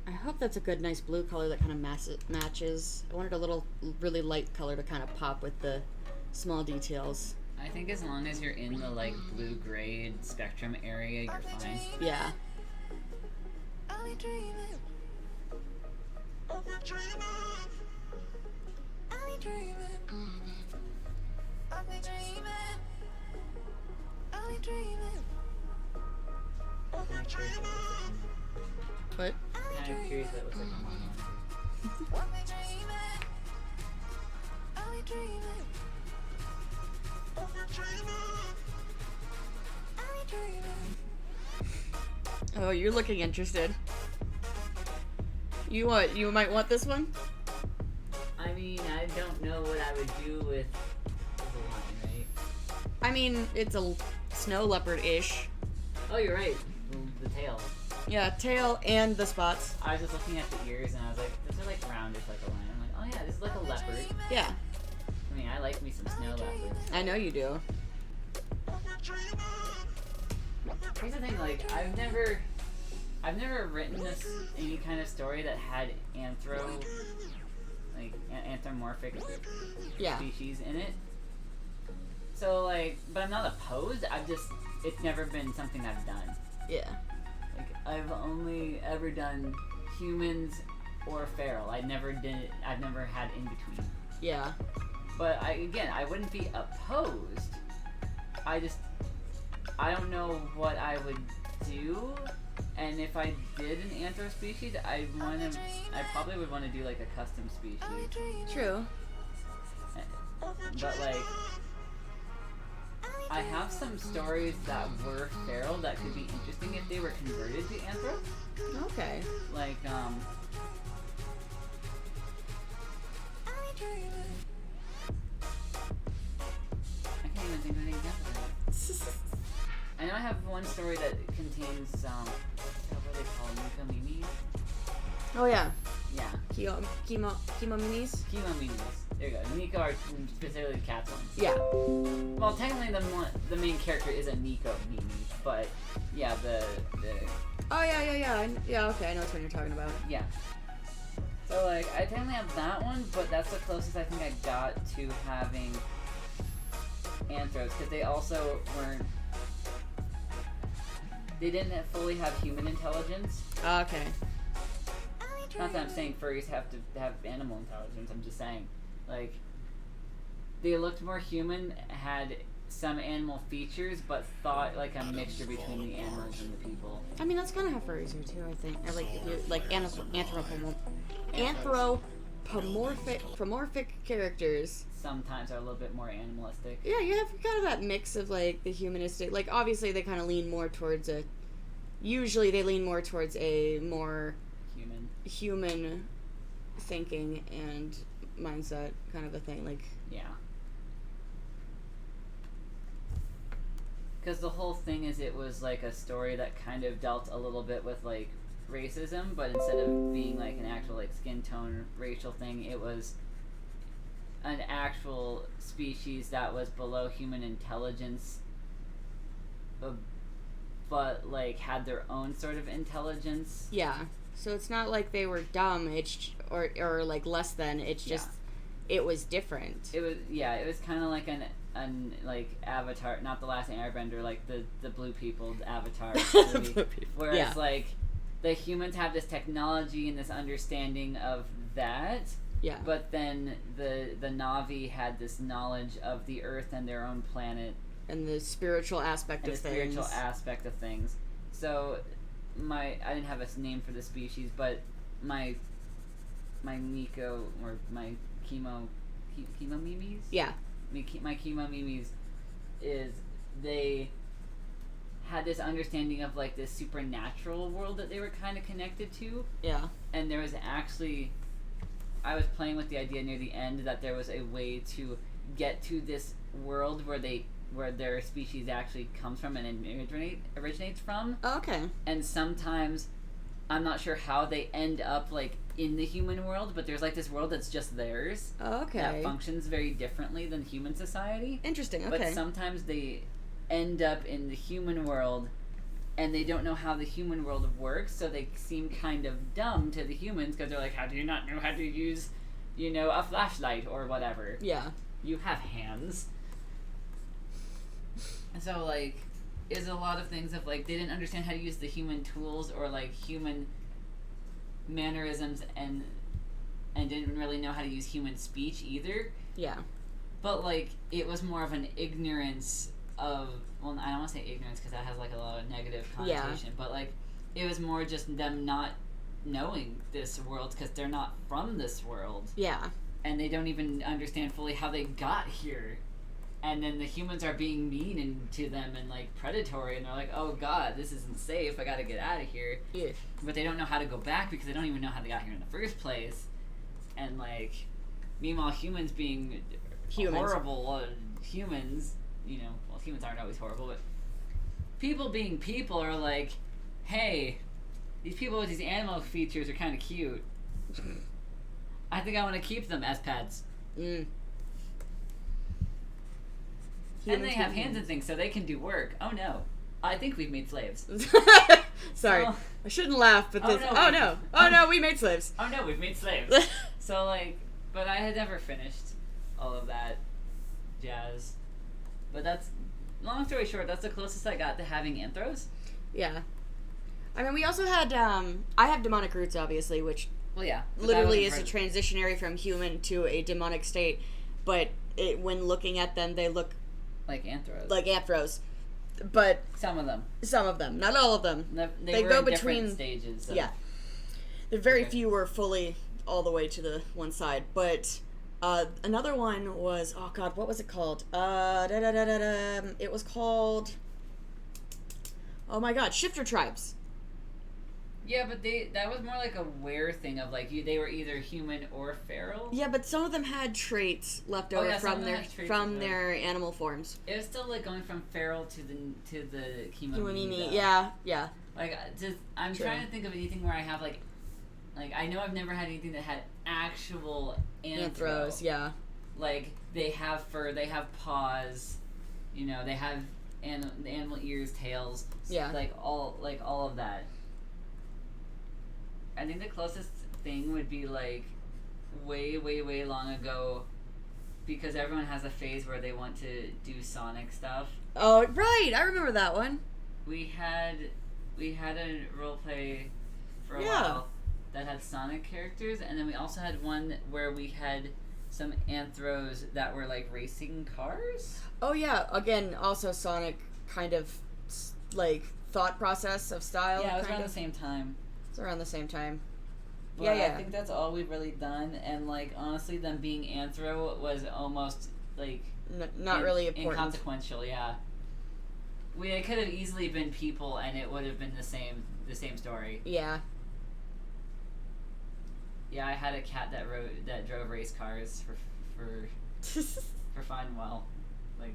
I hope that's a good, nice blue color that kind of matches. I wanted a little, really light color to kind of pop with the small details. I think as long as you're in the, like, blue-gray spectrum area, you're fine. Yeah. Only dreaming. Only dreaming. Only dreaming. Only dreaming. Only dreaming. Only dreaming. What? Kind of curious what it looks like on my Only dreaming. Only dreaming. Only dreaming. Only dreaming. Oh, you're looking interested. You might want this one? I mean, I don't know what I would do with the line, right? I mean, it's a snow leopard-ish. Oh, you're right. The tail. Yeah, tail and the spots. I was just looking at the ears and I was like, those are like roundish like a lion. I'm like, oh yeah, this is like a leopard. Yeah, I mean, I like me some snow leopards. I know you do. Here's the thing, like, I've never written any kind of story that had anthropomorphic Yeah. species in it. So, like, but I'm not opposed. It's never been something I've done. Yeah. Like, I've only ever done humans or feral. I've never had in between. Yeah. But I wouldn't be opposed. I don't know what I would do And if I did an anthro species, I probably would want to do like a custom species. True. But like, I have some stories that were feral that could be interesting if they were converted to anthro. Okay. Like, I can't even think of an example of that. I know I have one story that contains, what do they call them? Miko-mimis? Oh yeah. Yeah. Chemo minis. Chemo-mimis. There you go. Nico are specifically the cats ones. Yeah. Well, technically the main character is a Nico-mimi, but yeah, the Oh yeah. Yeah. Okay, I know which one you're talking about. yeah. So like, I technically have that one, but that's the closest I think I got to having anthros, because they also weren't. They didn't fully have human intelligence. Okay. Not that I'm saying furries have to have animal intelligence. I'm just saying, like, they looked more human, had some animal features, but thought like a mixture between the animals and the people. I mean, that's kind of how furries are too. I think. Or like anthropomorphic characters. Sometimes are a little bit more animalistic. Yeah, you have kind of that mix of like the humanistic. Like obviously they kind of lean more towards a. Usually they lean more towards a more human thinking and mindset kind of a thing. Like yeah. Because the whole thing is, it was like a story that kind of dealt a little bit with like racism, but instead of being like an actual like skin tone racial thing, it was an actual species that was below human intelligence, but like had their own sort of intelligence. yeah. So it's not like they were dumb. It's or like less than. It's just it was different. It was kind of like an like Avatar, not the Last Airbender, like the blue people Avatar movie, Blue people. whereas Yeah. like the humans have this technology and this understanding of that, Yeah. but then the Na'vi had this knowledge of the Earth and their own planet And the spiritual aspect and of the things. spiritual aspect of things. So I didn't have a name for the species, but my Nico or my chemo mimis. Yeah. My chemo mimis is they had this understanding of like this supernatural world that they were kind of connected to, Yeah. and there was actually, I was playing with the idea near the end that there was a way to get to this world where their species actually comes from and originates from, Oh, okay. and sometimes I'm not sure how they end up like in the human world, but there's like this world that's just theirs Oh, okay. that functions very differently than human society. Interesting. But Okay. sometimes they end up in the human world and they don't know how the human world works, so they seem kind of dumb to the humans because they're like, how do you not know how to use, a flashlight or whatever? Yeah. You have hands. So, like, is a lot of things of, like, they didn't understand how to use the human tools or, like, human mannerisms and didn't really know how to use human speech either. Yeah. But, like, it was more of an ignorance of, well, I don't want to say ignorance because that has, like, a lot of negative connotation, but, like, it was more just them not knowing this world because they're not from this world. Yeah. And they don't even understand fully how they got here. And then the humans are being mean to them and, like, predatory, and they're like, oh, God, this isn't safe, I gotta get out of here. Yeah. But they don't know how to go back because they don't even know how they got here in the first place. And, like, meanwhile, humans being horrible humans, well, humans aren't always horrible, but people being people are like, hey, these people with these animal features are kind of cute. I think I want to keep them as pets. Mm. And they have hands and things, so they can do work. Oh no. I think we've made slaves. Sorry. So- I shouldn't laugh, but this. no, Oh we- no. Oh no, we made slaves. Oh no, we've made slaves. So, like, but I had never finished all of that jazz. But that's, long story short, that's the closest I got to having anthros. Yeah. I mean, we also had, I have demonic roots, obviously, which Well, yeah. but that literally is wasn't a part- transitionary from human to a demonic state, but when looking at them, they look like anthros. like anthros. but Some of them. some of them, not all of them. They They were go in between- different stages. So. Yeah. The very Okay. few were fully all the way to the one side, but another one was, oh god, what was it called? It was called, oh my god, Shifter Tribes. Yeah, but that was more like a weird thing of like they were either human or feral. Yeah, but some of them had traits left over yeah, some from of them had traits as well. their animal forms. It was still like going from feral to the Kiwamimi, though. yeah. Like I'm True. trying to think of anything where I have like I know I've never had anything that had actual Anthros, yeah. Like they have fur, they have paws, you know, they have animal ears, tails, Yeah. like all of that. I think the closest thing would be like way long ago, because everyone has a phase where they want to do Sonic stuff. Oh, right, I remember that one. We had a role play for a Yeah. while that had Sonic characters, and then we also had one where we had some anthros that were like racing cars. Oh yeah, again, also Sonic kind of like thought process of style. Yeah, it was kind around of. the same time. It's around the same time. But Yeah, yeah. I think that's all we've really done, and like honestly, them being anthro was almost like Not really important. inconsequential. Yeah, it could have easily been people, and it would have been the same story. Yeah. Yeah, I had a cat that drove race cars for fun. Well, like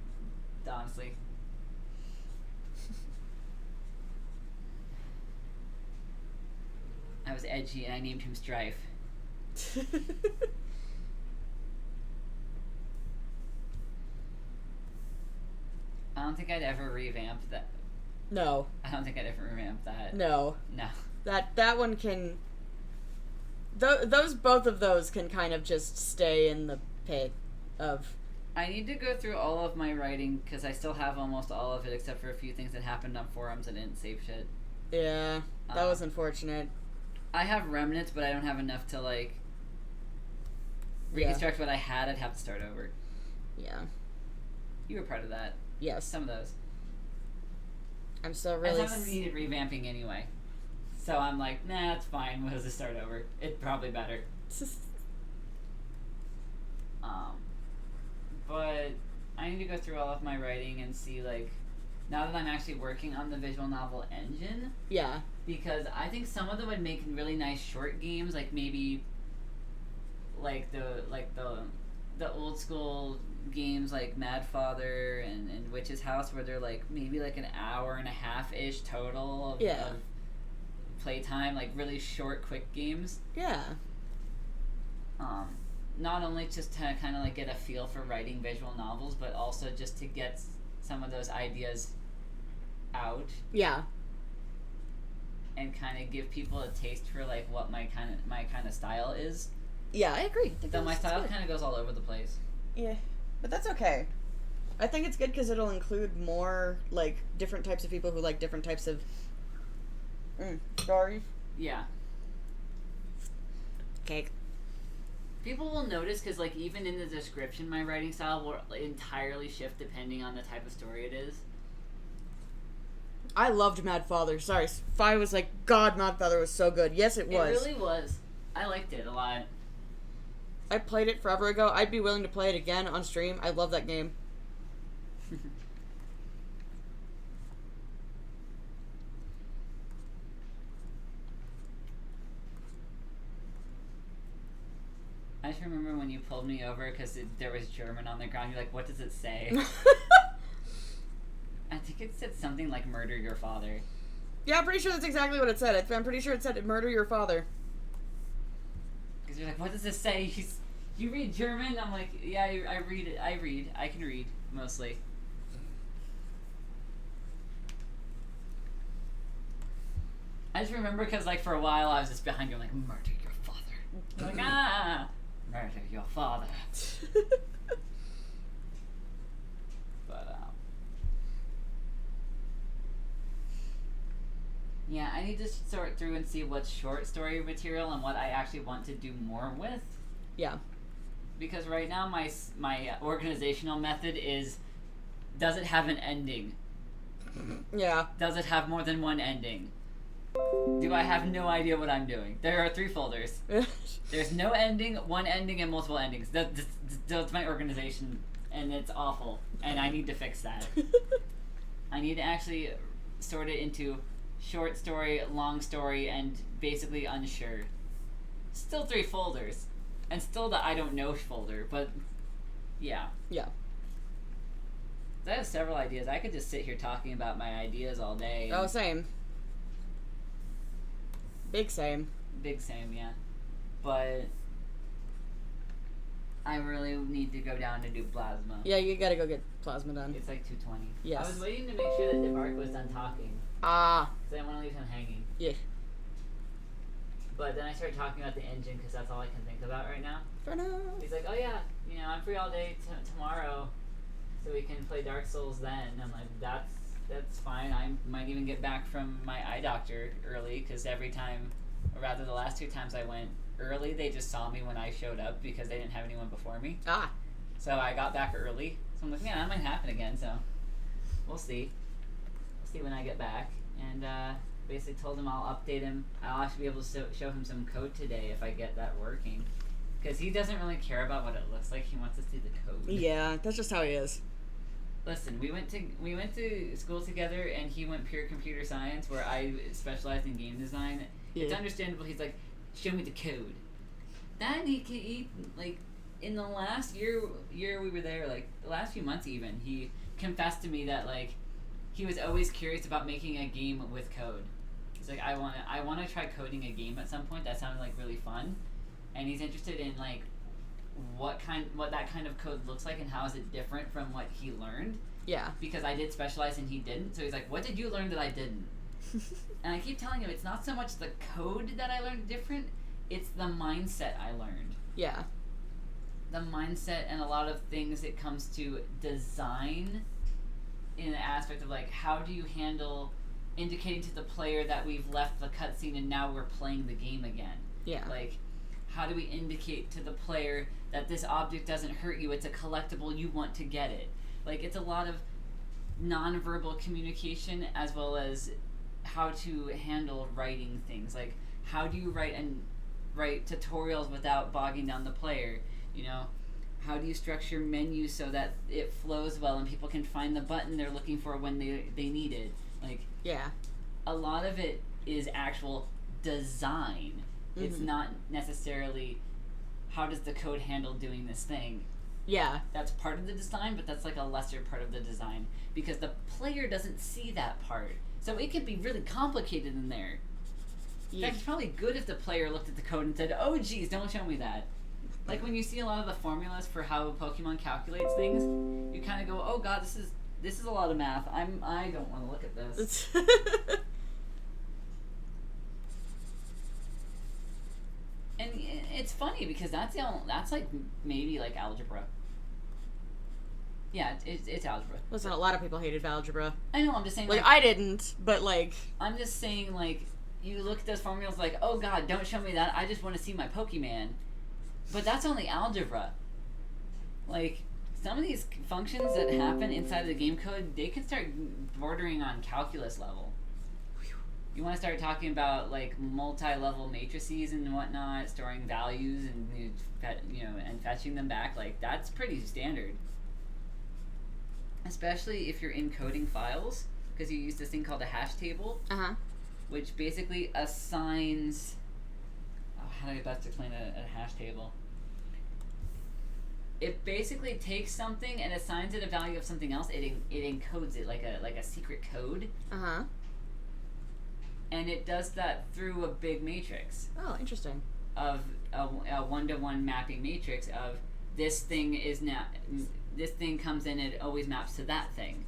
honestly. I was edgy and I named him Strife. I don't think I'd ever revamp that. No. I don't think I'd ever revamp that. No. No. That one can. Both of those can kind of just stay in the pit of. I need to go through all of my writing because I still have almost all of it except for a few things that happened on forums. I didn't save shit. Yeah, that was unfortunate. I have remnants, but I don't have enough to like reconstruct what I had. I'd have to start over. Yeah. You were part of that. Yes. Some of those. I'm still And really. some of them needed revamping anyway. So I'm like, nah, it's fine. We'll just start over. It's probably better. But I need to go through all of my writing and see, like, now that I'm actually working on the visual novel engine, Yeah. because I think some of them would make really nice short games, like maybe, like the old school games like Mad Father and Witch's House, where they're like maybe like an hour and a half ish total of, Yeah. of playtime, like really short, quick games. Yeah. Not only just to kind of like get a feel for writing visual novels, but also just to get some of those ideas out Yeah. and kind of give people a taste for like what my kind of style is. Yeah, I agree. I think Though my that's style good. kind of goes all over the place. Yeah, but that's okay. I think it's good because it'll include more like different types of people who like different types of. Sorry. Yeah. Cake. People will notice because, like, even in the description, my writing style will entirely shift depending on the type of story it is. I loved Mad Father. Sorry, Fi was like, God, Mad Father was so good. Yes, it was. It really was. I liked it a lot. I played it forever ago. I'd be willing to play it again on stream. I love that game. I just remember when you pulled me over because there was German on the ground. You're like, what does it say? I think it said something like "murder your father." Yeah, I'm pretty sure that's exactly what it said. I'm pretty sure it said murder your father. Because you're like, what does this say? You read German? I'm like, yeah, I read it. I can read mostly. I just remember because like for a while I was just behind you, I'm like, murder your father. I'm like, murder your father. But yeah, I need to sort through and see what's short story material and what I actually want to do more with. Yeah. Because right now my organizational method is, does it have an ending? Yeah. Does it have more than one ending? Do I have no idea what I'm doing? There are 3 folders. There's no ending, one ending, and multiple endings. That's my organization, and it's awful. And I need to fix that. I need to actually sort it into short story, long story, and basically unsure. Still 3 folders. And still the I don't know folder, but yeah. Yeah. I have several ideas. I could just sit here talking about my ideas all day. Oh, same. Big same. Big same, yeah. But I really need to go down to do plasma. Yeah, you gotta go get plasma done. It's like 2:20. Yes. I was waiting to make sure that DeMarc was done talking. Ah. Because I didn't want to leave him hanging. Yeah. But then I started talking about the engine because that's all I can think about right now. For now. He's like, oh yeah, I'm free all day tomorrow, so we can play Dark Souls then. I'm like, that's fine. I might even get back from my eye doctor early because every time, or rather the last 2 times I went early, they just saw me when I showed up because they didn't have anyone before me. Ah. So I got back early. So I'm like, yeah, that might happen again. So we'll see. We'll see when I get back. And basically told him I'll update him. I'll actually be able to show him some code today if I get that working. Because he doesn't really care about what it looks like. He wants to see the code. Yeah, that's just how he is. Listen, we went to school together, and he went pure computer science, where I specialized in game design. Yeah. It's understandable. He's like, show me the code. Then he like, in the last year we were there, like the last few months even, he confessed to me that like he was always curious about making a game with code. He's like, I wanna try coding a game at some point. That sounded like really fun, and he's interested in like what that kind of code looks like and how is it different from what he learned. Yeah. Because I did specialize and he didn't. So he's like, what did you learn that I didn't? And I keep telling him it's not so much the code that I learned different, it's the mindset I learned. Yeah. The mindset and a lot of things it comes to design in the aspect of like, how do you handle indicating to the player that we've left the cutscene and now we're playing the game again? Yeah. Like, how do we indicate to the player that this object doesn't hurt you, it's a collectible, you want to get it? Like, it's a lot of nonverbal communication as well as how to handle writing things. Like, how do you write tutorials without bogging down the player? How do you structure menus so that it flows well and people can find the button they're looking for when they need it? Like, yeah. A lot of it is actual design. Mm-hmm. It's not necessarily how does the code handle doing this thing. Yeah. That's part of the design, but that's like a lesser part of the design because the player doesn't see that part. So it can be really complicated in there. In fact, it's probably good if the player looked at the code and said, oh geez, don't show me that. Like when you see a lot of the formulas for how Pokemon calculates things, you kind of go, oh god, this is a lot of math. I don't want to look at this. And it's funny because that's like maybe like algebra. Yeah, it's algebra. Listen, a lot of people hated algebra. I know. I'm just saying. Like I didn't, but like. I'm just saying, like, you look at those formulas, like, oh god, don't show me that. I just want to see my Pokemon. But that's only algebra. Like, some of these functions that happen inside of the game code, they can start bordering on calculus level. You want to start talking about like multi-level matrices and whatnot, storing values and and fetching them back. Like that's pretty standard, especially if you're encoding files because you use this thing called a hash table, which basically assigns. How do I best explain a hash table? It basically takes something and assigns it a value of something else. It encodes it like a secret code. And it does that through a big matrix. Oh, interesting. Of a one-to-one mapping matrix of this thing is now this thing comes in, it always maps to that thing.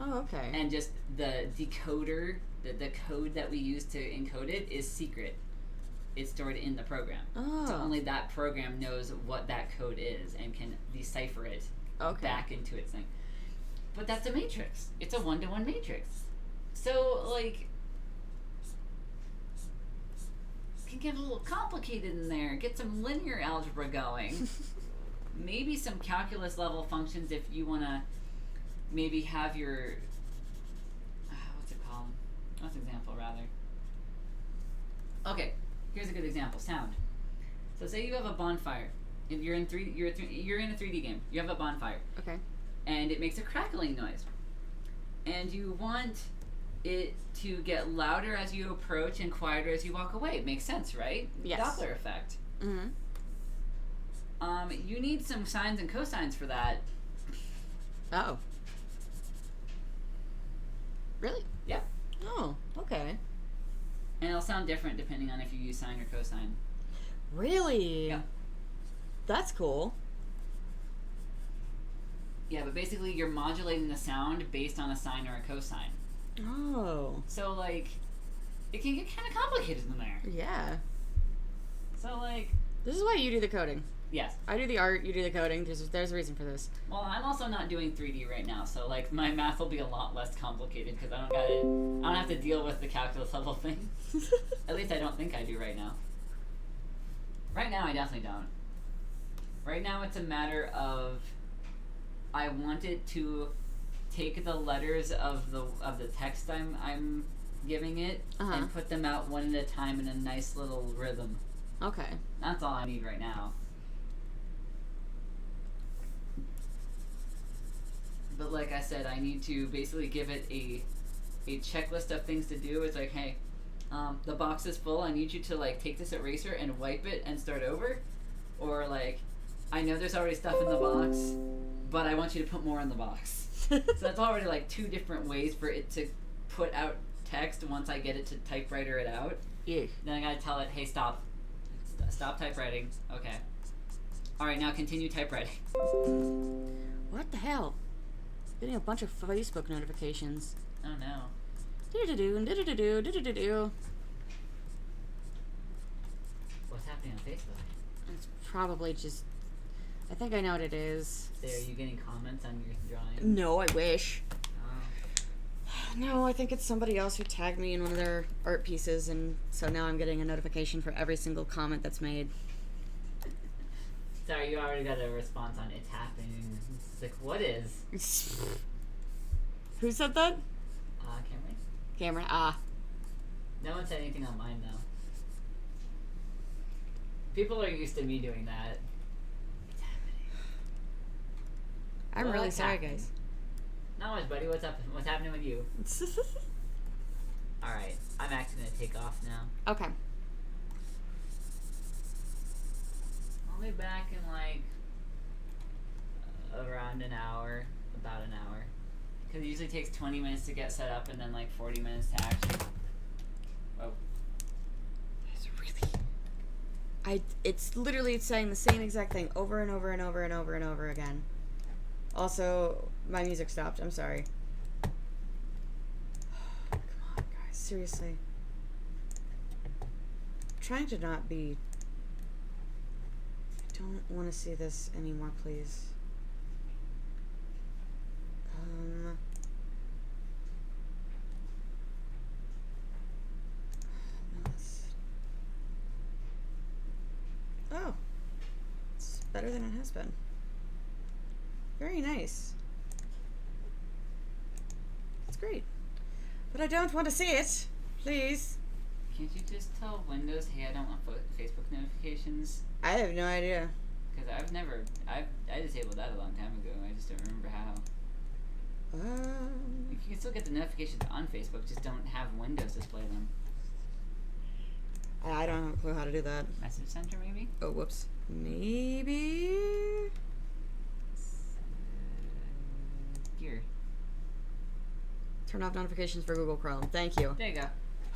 Oh, okay. And just the decoder, the code that we use to encode it is secret. It's stored in the program. Oh. So only that program knows what that code is and can decipher it back into its thing. But that's a matrix. It's a one-to-one matrix. So, like, it can get a little complicated in there. Get some linear algebra going. Maybe some calculus level functions if you want to maybe have your That's example, rather. Okay, here's a good example. Sound. So say you have a bonfire. If you're in you're in a 3D game. You have a bonfire, Okay. and it makes a crackling noise. And you want it to get louder as you approach and quieter as you walk away. Makes sense, right? Yes. Doppler effect. Mm-hmm. You need some sines and cosines for that. Oh. Really? Yep. Oh, okay. And it'll sound different depending on if you use sine or cosine. Really? Yeah. That's cool. Yeah, but basically you're modulating the sound based on a sine or a cosine. Oh. So, like, it can get kind of complicated in there. Yeah. So, like, This is why you do the coding. yes. I do the art, you do the coding. There's a reason for this. Well, I'm also not doing 3D right now, so, like, my math will be a lot less complicated because I don't have to deal with the calculus level thing. At least I don't think I do right now. Right now, I definitely don't. Right now, it's a matter of I want it to take the letters of the text I'm giving it and put them out one at a time in a nice little rhythm. Okay. That's all I need right now. But like I said, I need to basically give it a checklist of things to do. It's like, hey, the box is full. I need you to like take this eraser and wipe it and start over. Or like, I know there's already stuff in the box, but I want you to put more in the box. So that's already like 2 different ways for it to put out text once I get it to typewriter it out. Yeah. Then I gotta tell it, hey, stop. Stop typewriting. Okay. Alright, now continue typewriting. What the hell? Getting a bunch of Facebook notifications. Oh no. Do-do-do, do-do-do-do, do-do-do-do. What's happening on Facebook? It's probably just... I think I know what it is. Are you getting comments on your drawing? No, I wish. Oh. No, I think it's somebody else who tagged me in one of their art pieces, and so now I'm getting a notification for every single comment that's made. Sorry, you already got a response on it's happening. It's like, what is? Who said that? Cameron? Cameron. Ah. No one said anything on mine, though. People are used to me doing that. It's happening. I'm Well, really that's sorry, happening. guys. Not much, buddy. What's up? What's happening with you? Alright, I'm actually gonna take off now. Okay. I'll be back in like around an hour, about an hour. Because it usually takes 20 minutes to get set up and then like 40 minutes to actually. Oh. It's really... It's literally saying the same exact thing over and over and over and over and over again. Also, my music stopped. I'm sorry. Come on, guys. Seriously. I'm trying to not be... I don't want to see this anymore, please. Oh. It's better than it has been. Very nice. It's great. But I don't want to see it. Please. Can't you just tell Windows, hey, I don't want Facebook notifications? I have no idea. Because I disabled that a long time ago. I just don't remember how. You can still get the notifications on Facebook, just don't have Windows display them. I don't have a clue how to do that. Message Center, maybe? Oh, whoops. Maybe... Here. Turn off notifications for Google Chrome. Thank you. There you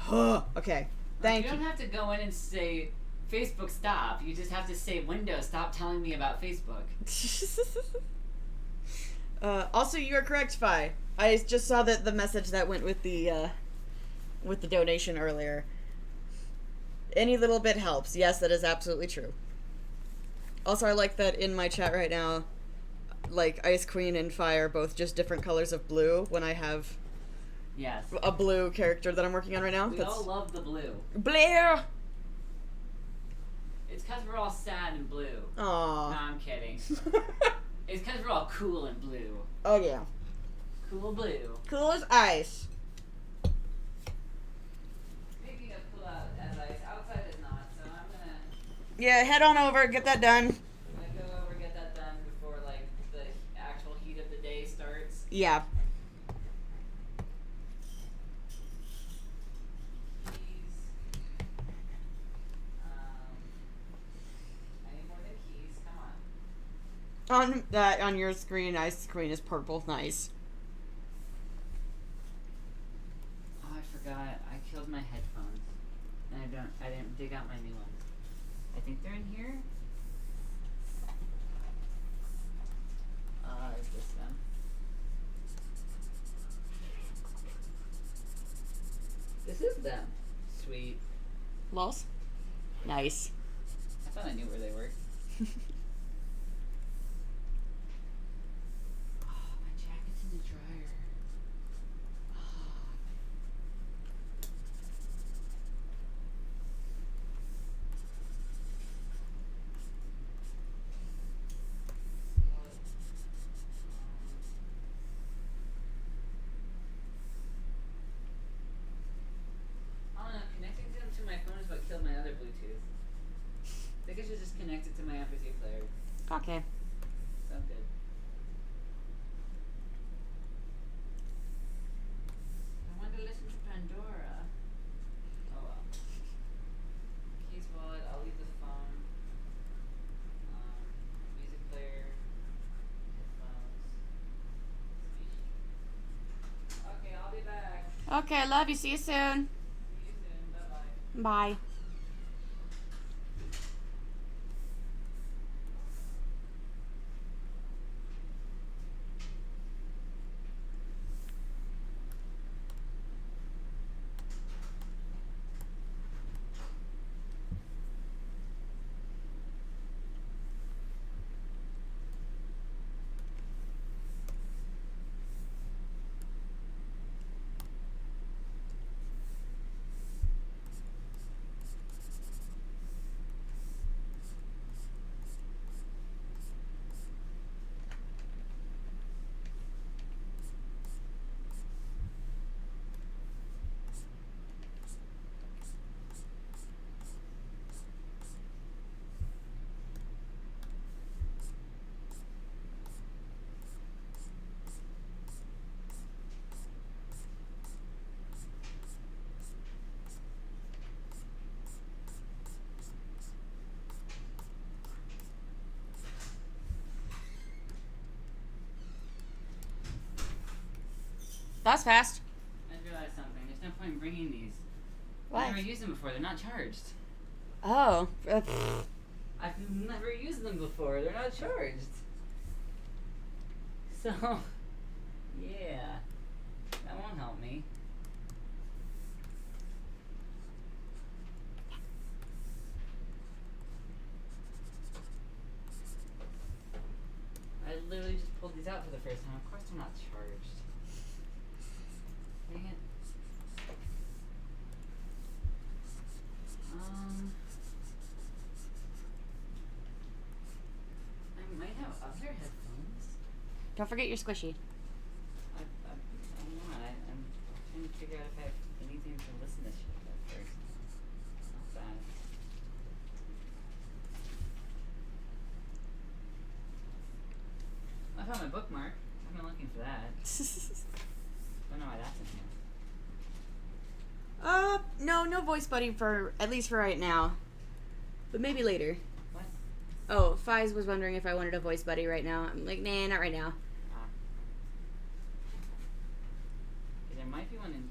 go. Okay. Thank you. you. Don't have to go in and say, Facebook stop. You just have to say, Windows, stop telling me about Facebook. Also, you are correct, Fi. I just saw the message that went with the donation earlier. Any little bit helps. Yes, that is absolutely true. Also, I like that in my chat right now, like, Ice Queen and Fi are both just different colors of blue when I have Yes. a blue character that I'm working on right now. We all love the blue. Blair! It's because we're all sad and blue. No, Aww. I'm kidding. It's because we're all cool and blue. Oh, yeah. Cool blue. Cool as ice. Yeah, head on over, get that done. I'm gonna go over get that done before like the actual heat of the day starts. Yeah. Keys. I need more than keys. Come on. On your screen, screen is purple. Nice. Oh, I forgot. I killed my headphones, and I didn't dig out my new ones. I think they're in here. Is this them? This is them. Sweet. Loss. Nice. I thought I knew where they were. Oh, my jacket's in the dryer. I don't know, connecting them to my phone is what killed my other Bluetooth. I think I should just connect it to my MP3 player. Okay. Sounds good. I wanted to listen to Pandora. Oh well. Keys, wallet, I'll leave the phone. Music player. Headphones. Speech. Okay, I'll be back. Okay, love you. See you soon. See you soon. Bye-bye. Bye. That's fast. I just realized something. There's no point in bringing these. What? I've never used them before. They're not charged. Oh. I've never used them before. They're not charged. So, yeah. That won't help me. I literally just pulled these out for the first time. Of course they're not charged. Dang it. I might have other headphones. Don't forget your squishy. I'm not. I'm trying to figure out if I have anything to listen to shit at first. Not bad. I found my bookmark. I've been looking for that. Don't know why that's in here. No voice buddy for, at least for right now. But maybe later. What? Oh, Fiz was wondering if I wanted a voice buddy right now. I'm like, nah, not right now. There might be one in here.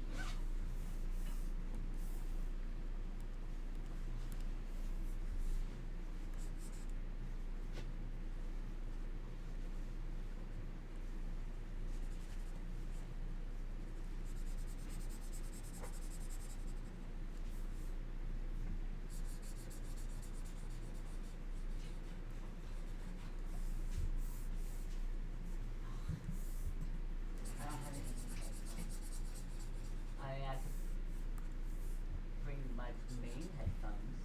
I don't have anything. I have to bring my main headphones,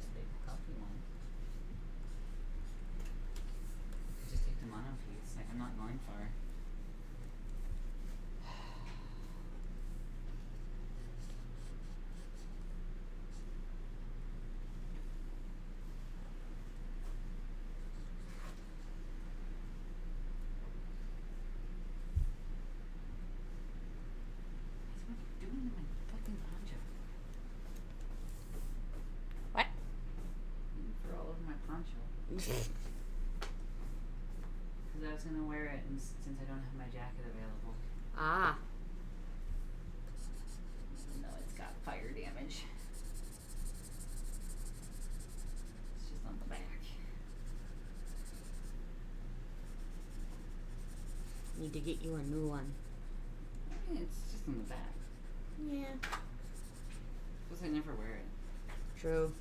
the big puffy ones. Just take the mono piece. Like I'm not going far. Because I was gonna wear it, and since I don't have my jacket available. Ah. No, it's got fire damage. It's just on the back. Need to get you a new one. I mean, it's just on the back. Yeah. Because I never wear it. True.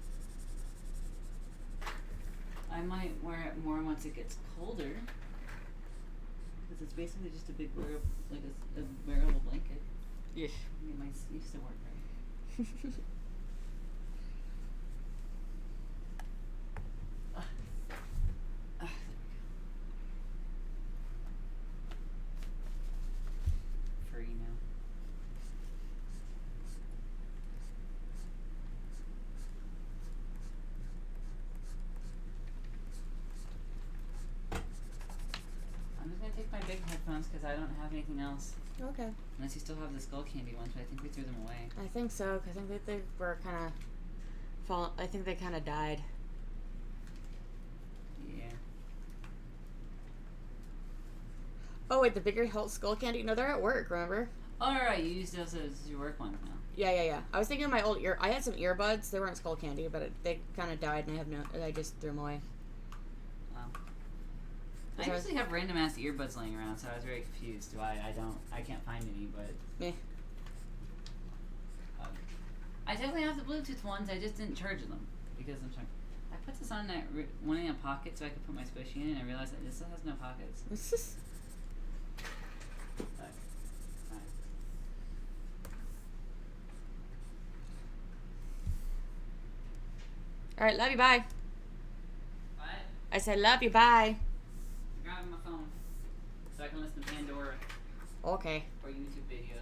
I might wear it more once it gets colder. Because it's basically just a big wearable, like a wearable blanket. Yeah. I mean, my sleeves still work right. There we go. Free now. I'm just gonna take my big headphones because I don't have anything else. Okay. Unless you still have the skull candy ones, but I think we threw them away. I think so, 'cause I think that they were kind of I think they kind of died. Yeah. Oh wait, the bigger skull candy? No, they're at work. Remember? Oh, alright, you used those as your work ones now. Yeah. I was thinking of my old I had some earbuds. They weren't skull candy, but they kind of died, and I just threw them away. Wow. I So- usually have random ass earbuds laying around, so I was very confused. I can't find any, but Meh. I definitely have the Bluetooth ones. I just didn't charge them because I'm sorry. I put this on that one in a pocket so I could put my squishy in, and I realized that this has no pockets. But, fine. All right, love you. Bye. What? I said love you. Bye. I'm grabbing my phone so I can listen to Pandora Okay. or YouTube videos.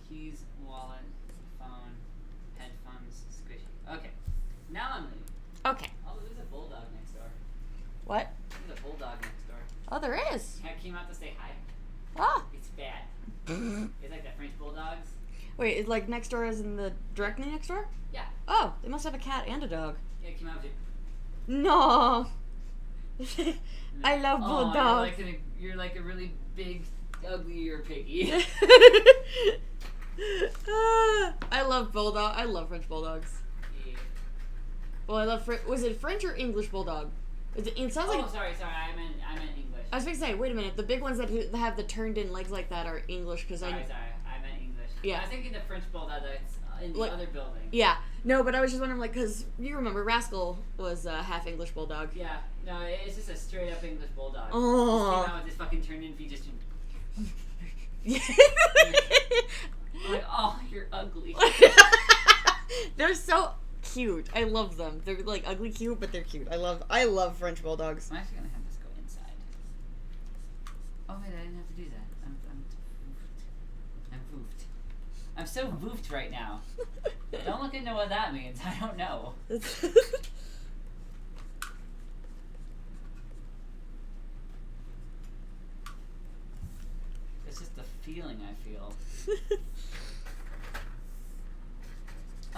Keys, wallet, phone, headphones, squishy. Okay, now I'm leaving. Okay. Oh, there's a bulldog next door. What? There's a bulldog next door. Oh, there is. I came out to say hi. Ah. It's bad. It's like the French bulldogs. Wait, is like next door is in the directly next door? Yeah. Oh, they must have a cat and a dog. Yeah, it came out to. No. I love Oh, bulldogs. you're like a really big, ugly piggy. I love bulldog. I love French bulldogs. Yeah. Well, I love was it French or English bulldog? It sounds like. Oh, sorry. I meant English. I was going to say, wait a minute. The big ones that have the turned in legs like that are English because Sorry. I meant English. Yeah. I was thinking the French bulldog that's in the Like- other building. Yeah. No, but I was just wondering, like, because you remember Rascal was half English bulldog. Yeah. No, it's just a straight up English bulldog. Oh. Just came out with this fucking turned in feet just. I'm like, oh, you're ugly. They're so cute. I love them. They're like ugly cute, but they're cute. I love French bulldogs. I'm actually gonna have this go inside. Oh wait, I didn't have to do that. I'm voofed. I'm so voofed right now. Don't look into what that means. I don't know. It's just the feeling I feel.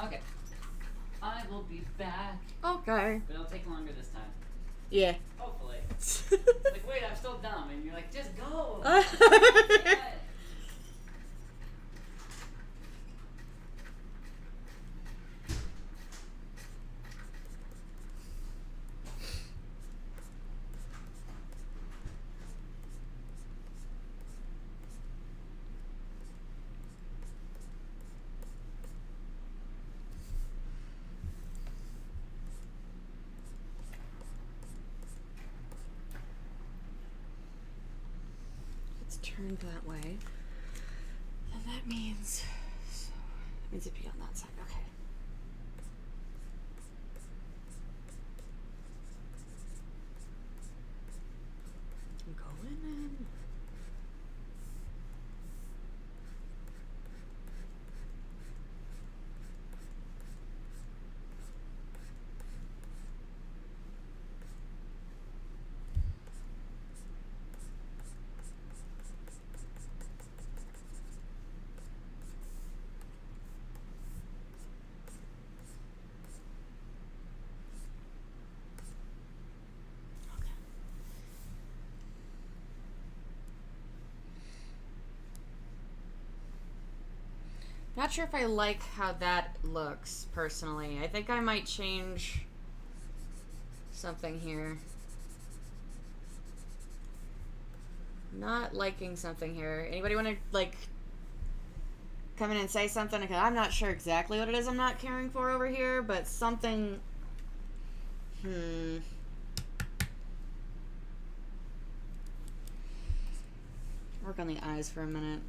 Okay. I will be back. Okay. But it'll take longer this time. Yeah. Hopefully. Like, wait, I'm still dumb. And you're like, just go. It's turned that way. And that means it'd be on that side. Okay. I'm going in. Not sure if I like how that looks, personally. I think I might change something here. Not liking something here. Anybody want to, like, come in and say something? Because I'm not sure exactly what it is I'm not caring for over here, but something... Work on the eyes for a minute.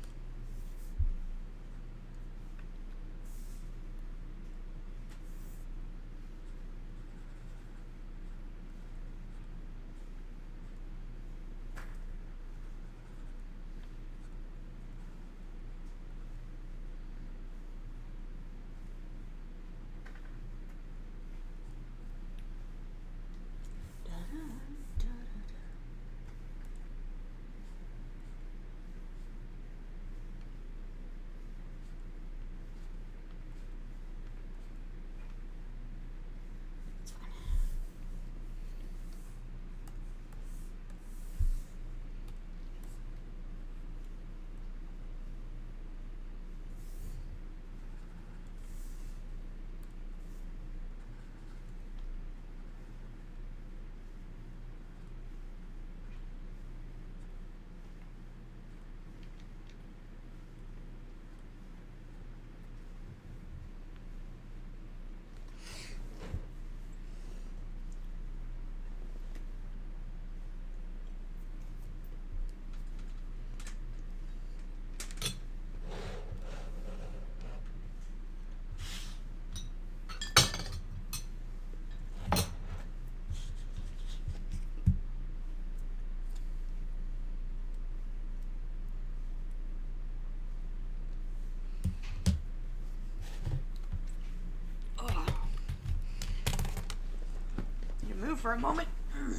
Move for a moment. I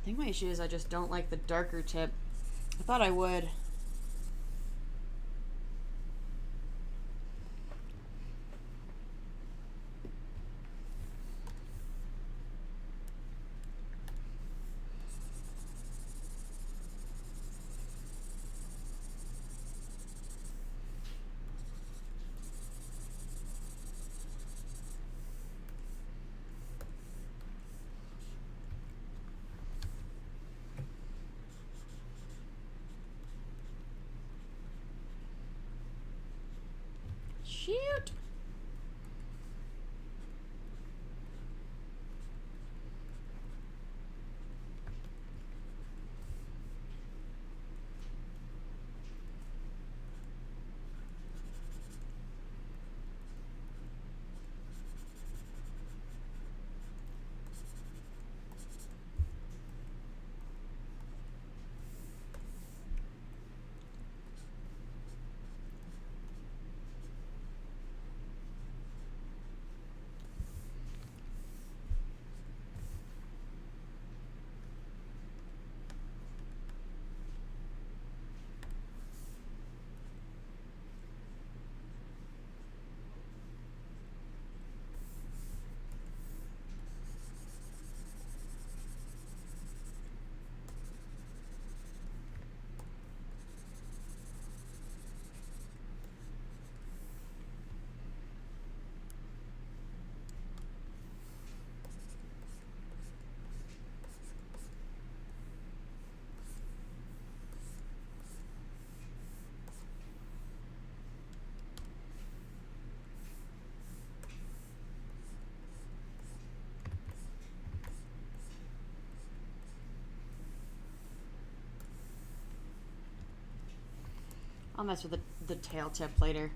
think my issue is I just don't like the darker tip. I thought I would. Shoot. I'll mess with the tail tip later.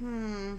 Hmm.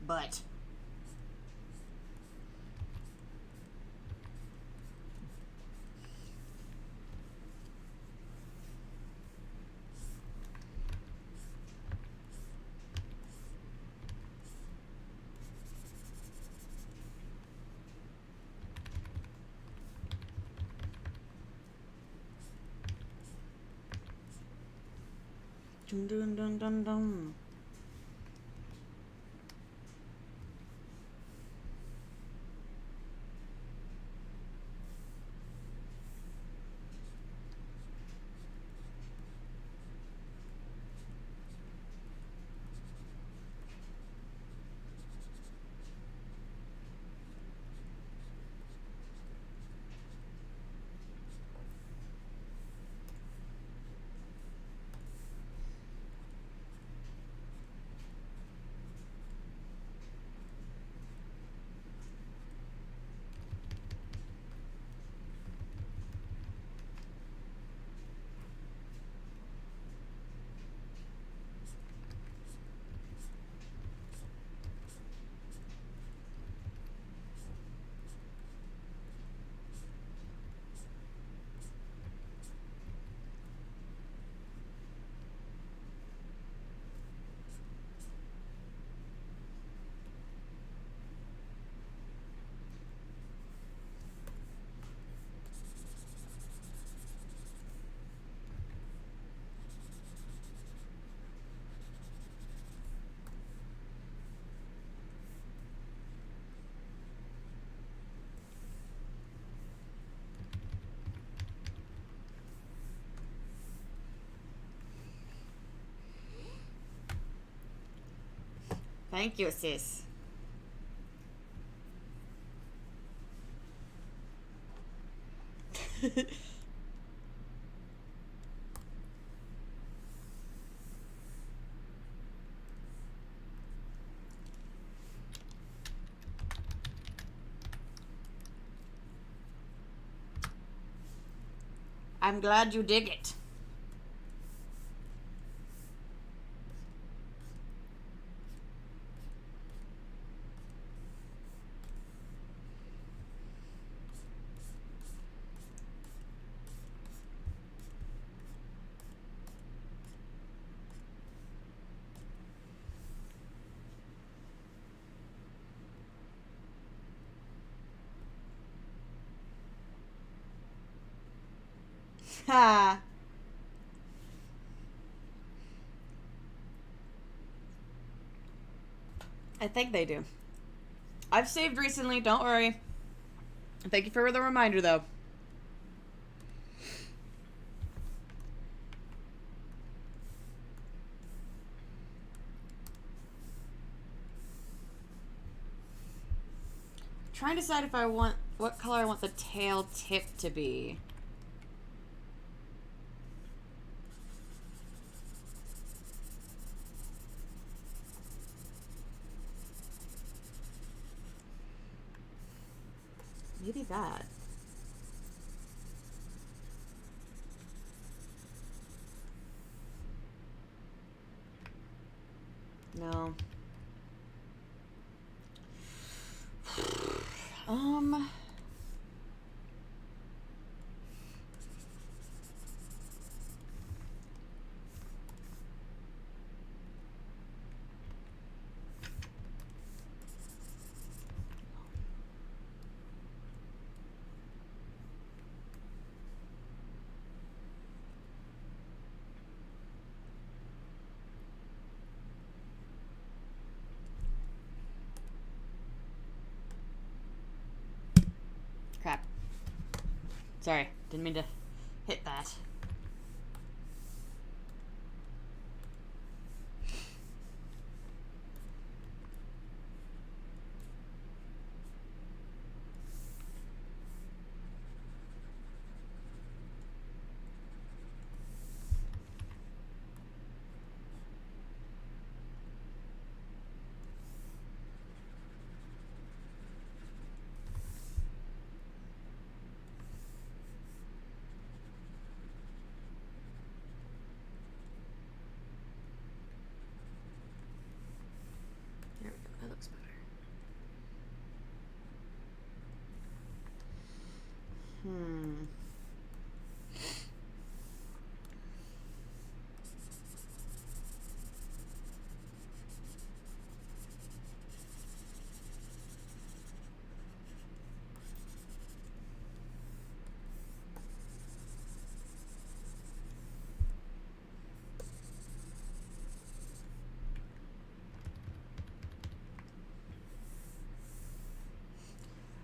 But dun dun dun dun dun. Thank you, sis. I'm glad you dig it. Ha. I think they do. I've saved recently, don't worry. Thank you for the reminder, though. Trying to decide if I want what color I want the tail tip to be. Maybe that. No. Um. Crap. Sorry, didn't mean to hit that. There we go, that looks better.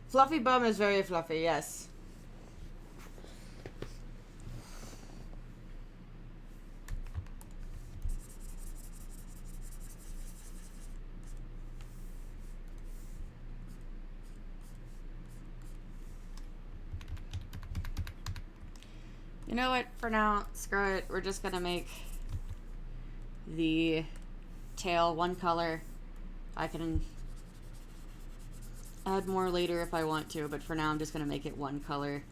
Fluffy bum is very fluffy, yes. You know what? For now, screw it. We're just gonna make the tail one color. I can add more later if I want to, but for now I'm just gonna make it one color.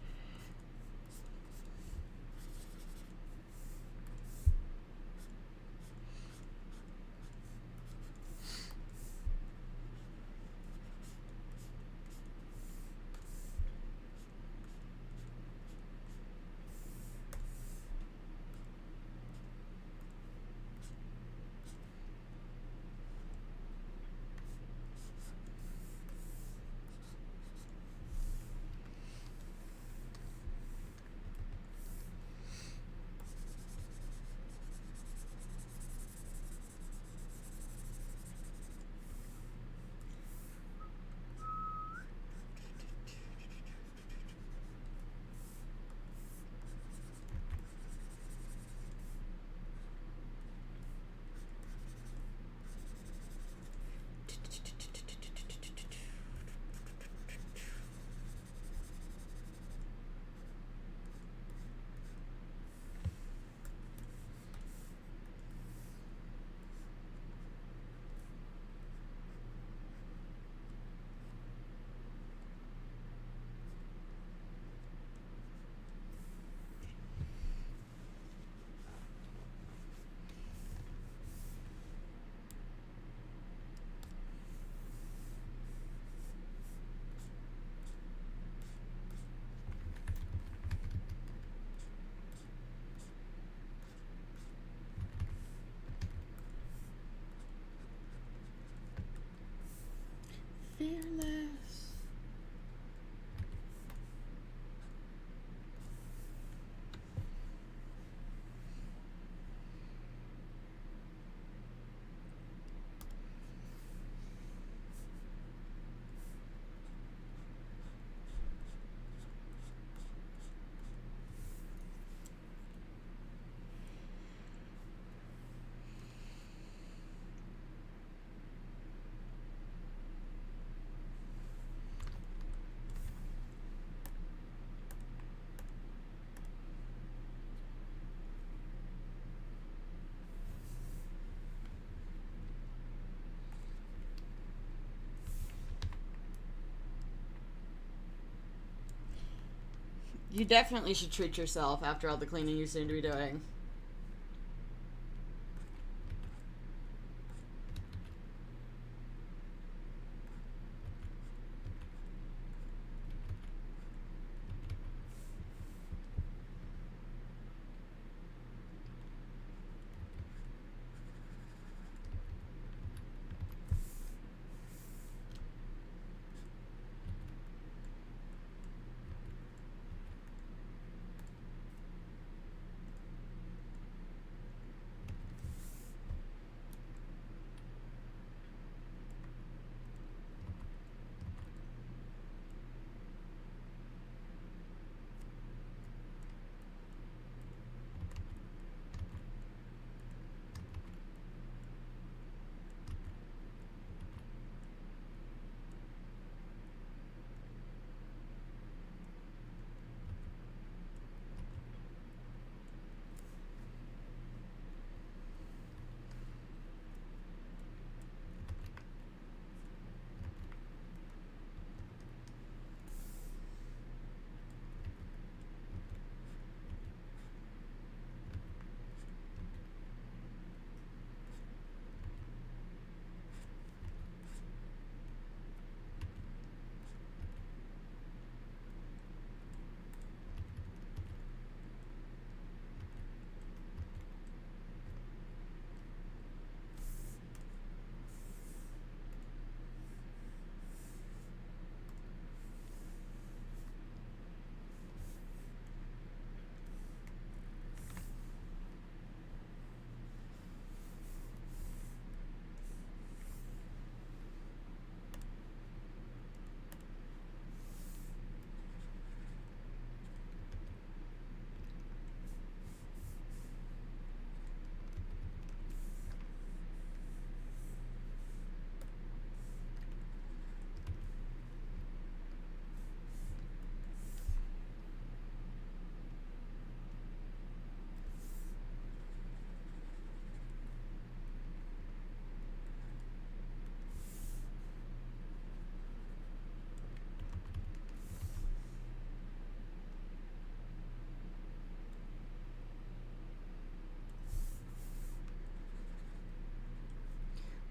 You definitely should treat yourself after all the cleaning you seem to be doing.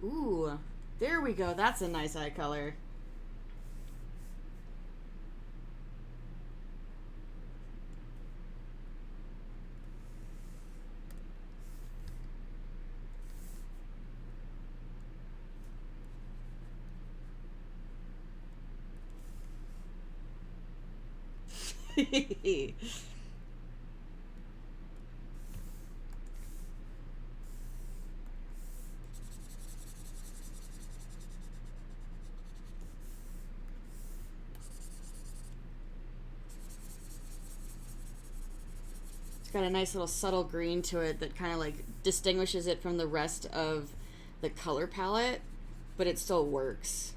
Ooh, there we go. That's a nice eye color. Got a nice little subtle green to it that kind of like distinguishes it from the rest of the color palette, but it still works.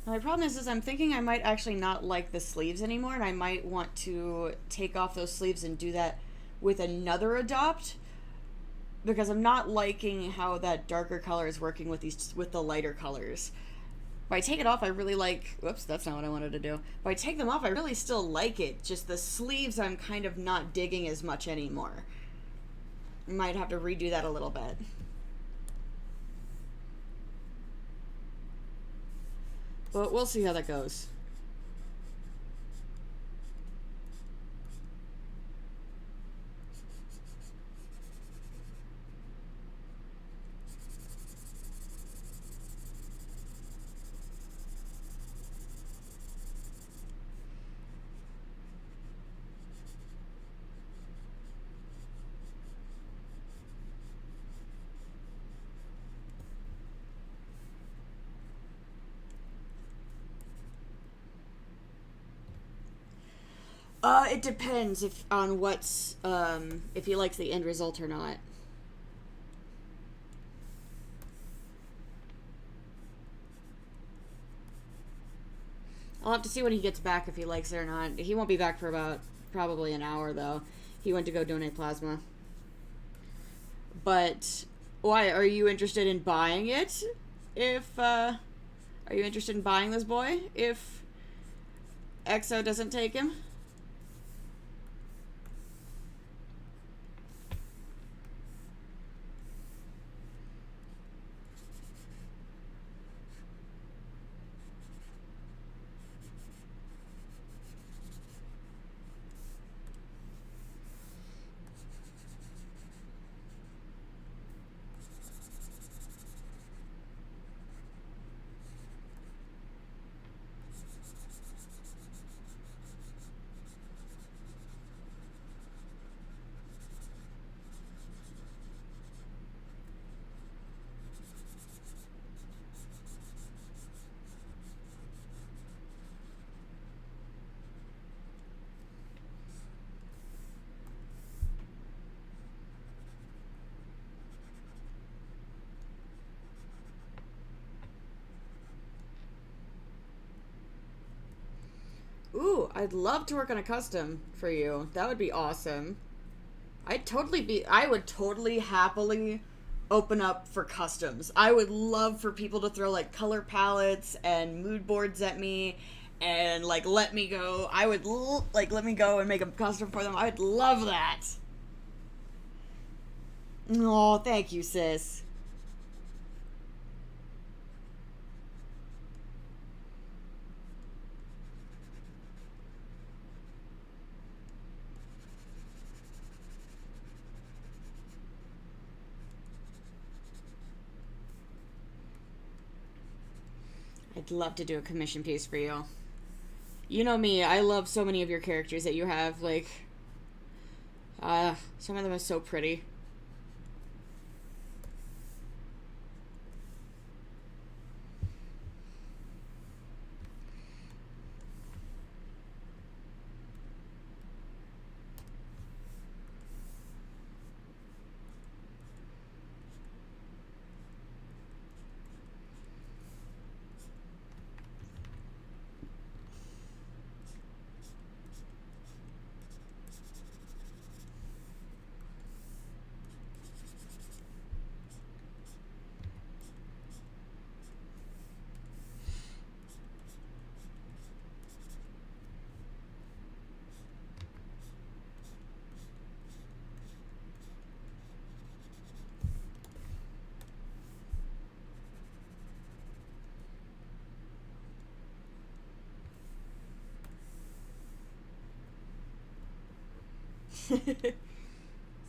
My problem is I'm thinking I might actually not like the sleeves anymore, and I might want to take off those sleeves and do that with another Adopt, because I'm not liking how that darker color is working with the lighter colors. If I take it off, I really like... Whoops, that's not what I wanted to do. If I take them off, I really still like it. Just the sleeves I'm kind of not digging as much anymore. Might have to redo that a little bit. But we'll see how that goes. It depends if on what's if he likes the end result or not. I'll have to see when he gets back if he likes it or not. He won't be back for about probably an hour though. He went to go donate plasma. But why are you interested in buying it? If are you interested in buying this boy if EXO doesn't take him? Ooh, I'd love to work on a custom for you. That would be awesome. I would totally happily open up for customs. I would love for people to throw like color palettes and mood boards at me and like let me go. Let me go and make a custom for them. I'd love that. Oh, thank you, sis. I'd love to do a commission piece for you. You know me, I love so many of your characters that you have, like, some of them are so pretty.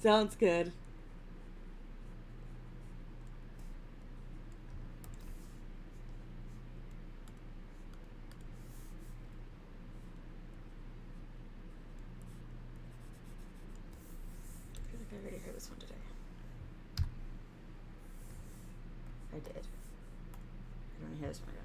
Sounds good. I feel like I already heard this one today. I did. I don't hear this one again.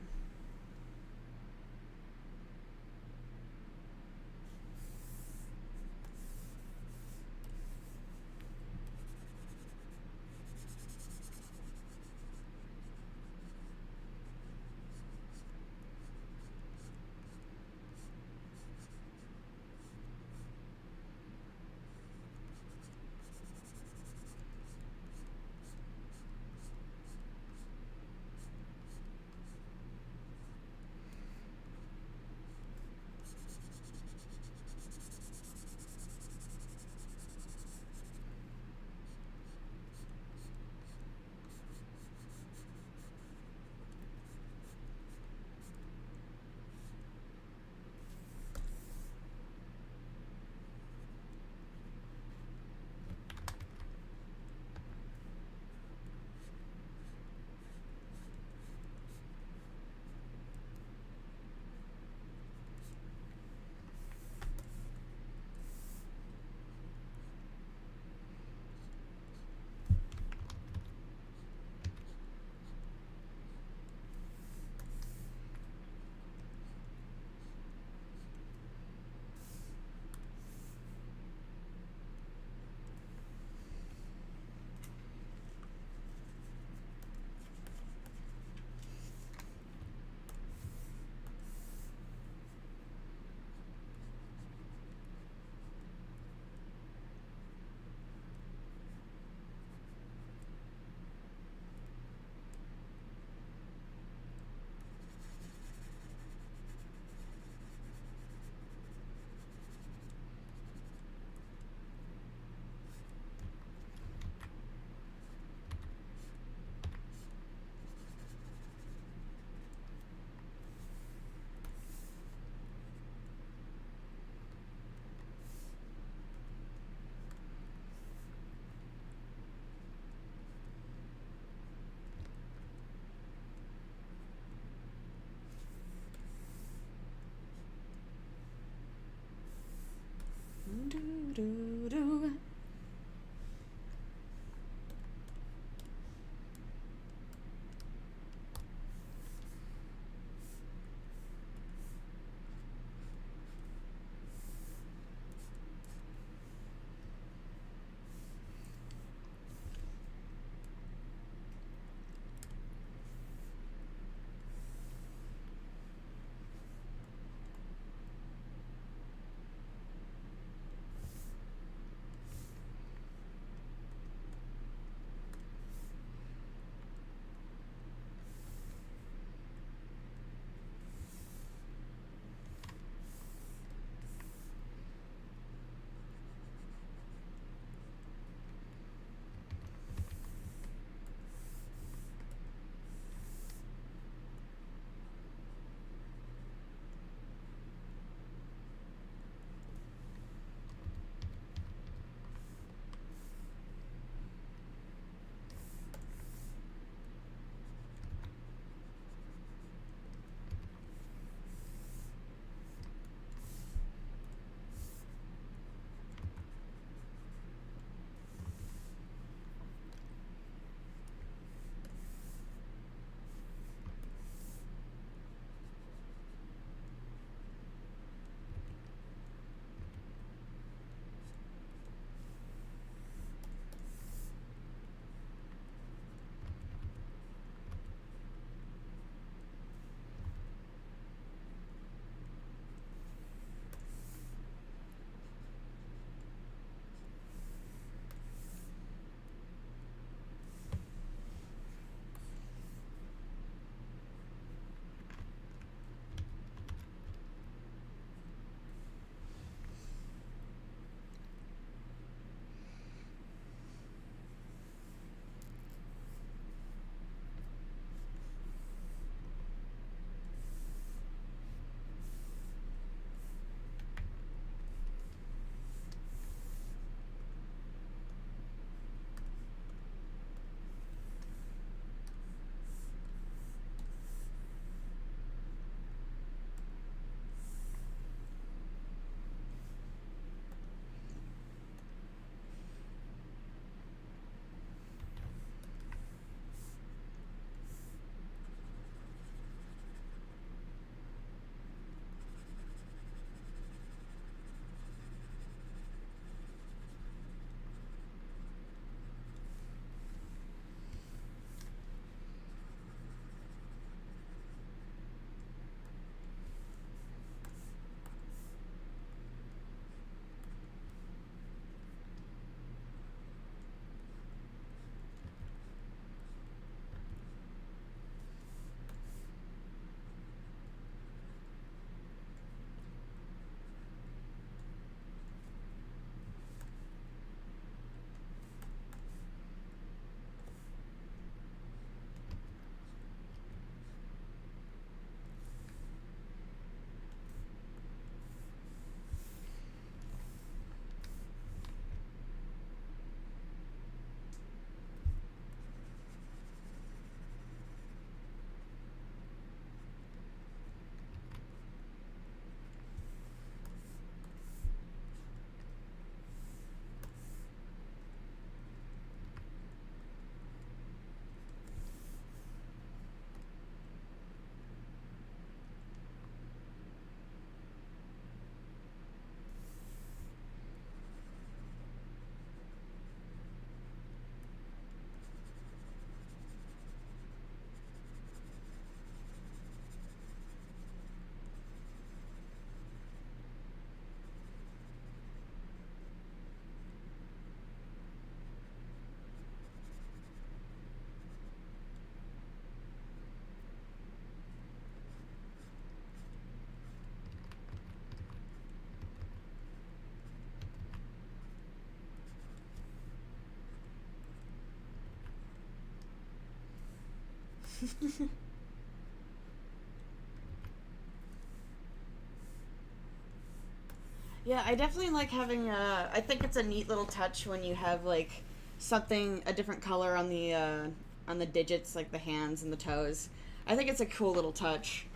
Yeah, I definitely like having I think it's a neat little touch when you have like something a different color on the digits, like the hands and the toes. I think it's a cool little touch.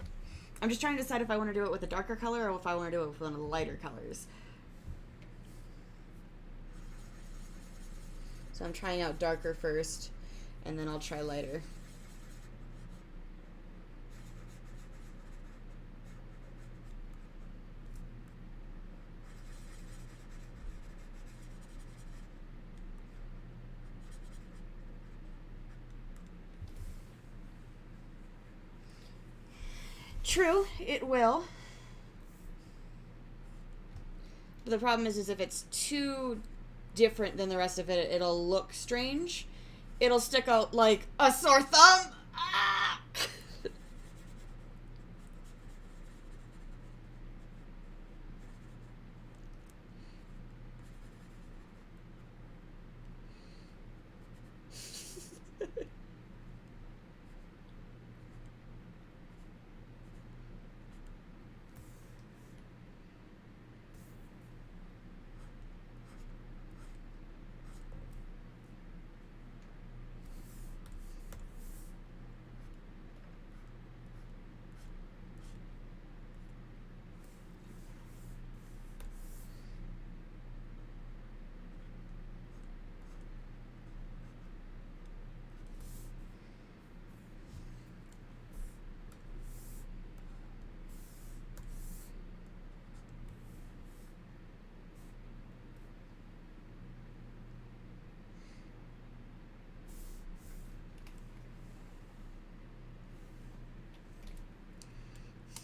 I'm just trying to decide if I want to do it with a darker color or if I want to do it with one of the lighter colors. So I'm trying out darker first, and then I'll try lighter. True, it will. But the problem is if it's too different than the rest of it, it'll look strange. It'll stick out like a sore thumb. Ah!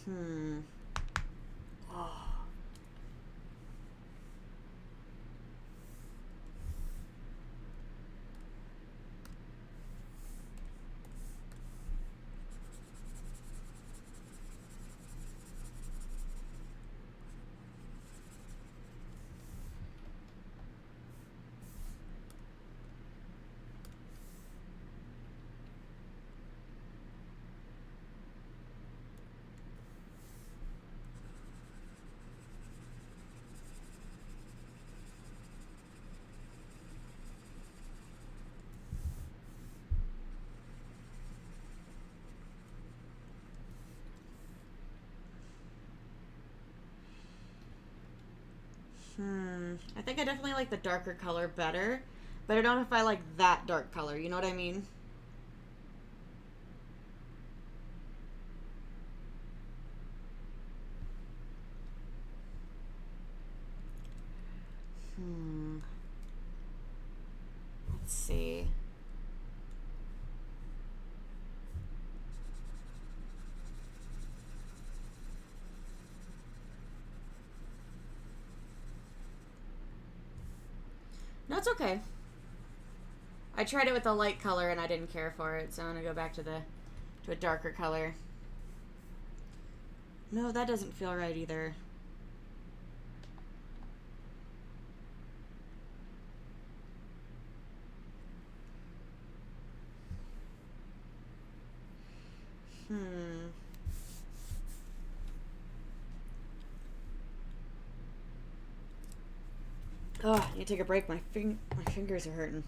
Hmm. Oh. I think I definitely like the darker color better, but I don't know if I like that dark color. You know what I mean? Let's see. No, it's okay. I tried it with a light color and I didn't care for it, so I'm gonna go back to a darker color. No, that doesn't feel right either. Oh, I need to take a break. My fingers are hurting.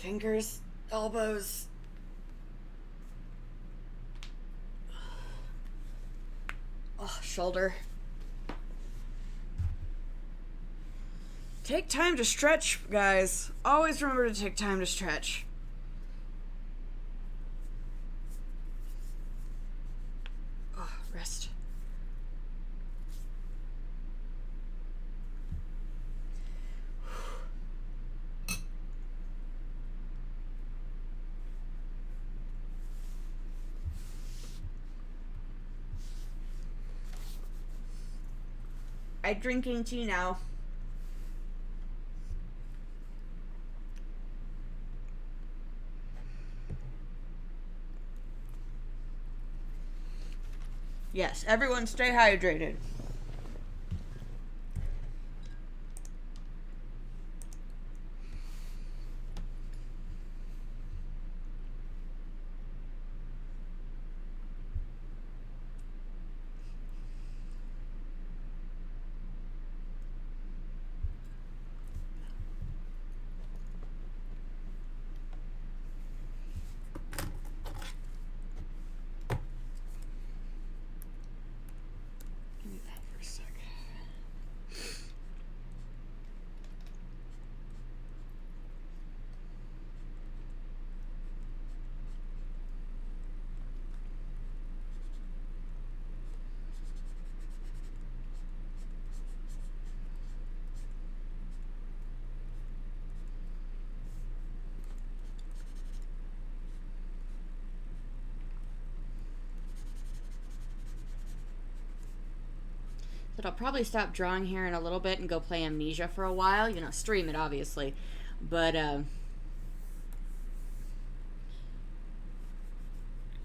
Fingers, elbows. Oh, shoulder. Take time to stretch, guys. Always remember to take time to stretch. Oh, rest. I'm drinking tea now. Yes, everyone stay hydrated. Give me that for a sec. But I'll probably stop drawing here in a little bit and go play Amnesia for a while. You know, stream it, obviously. But,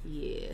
yeah.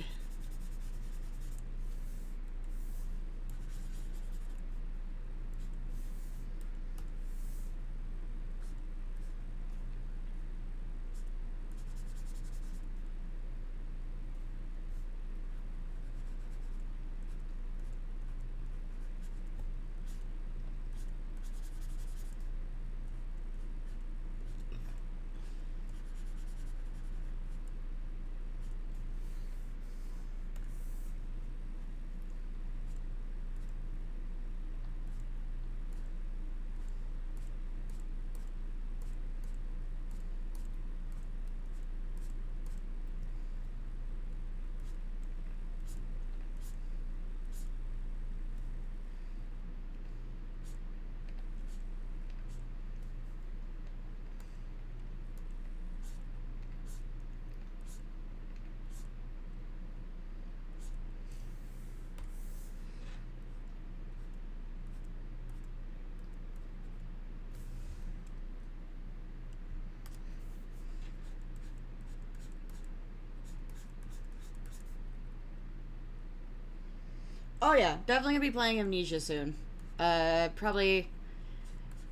Oh yeah, definitely gonna be playing Amnesia soon. Probably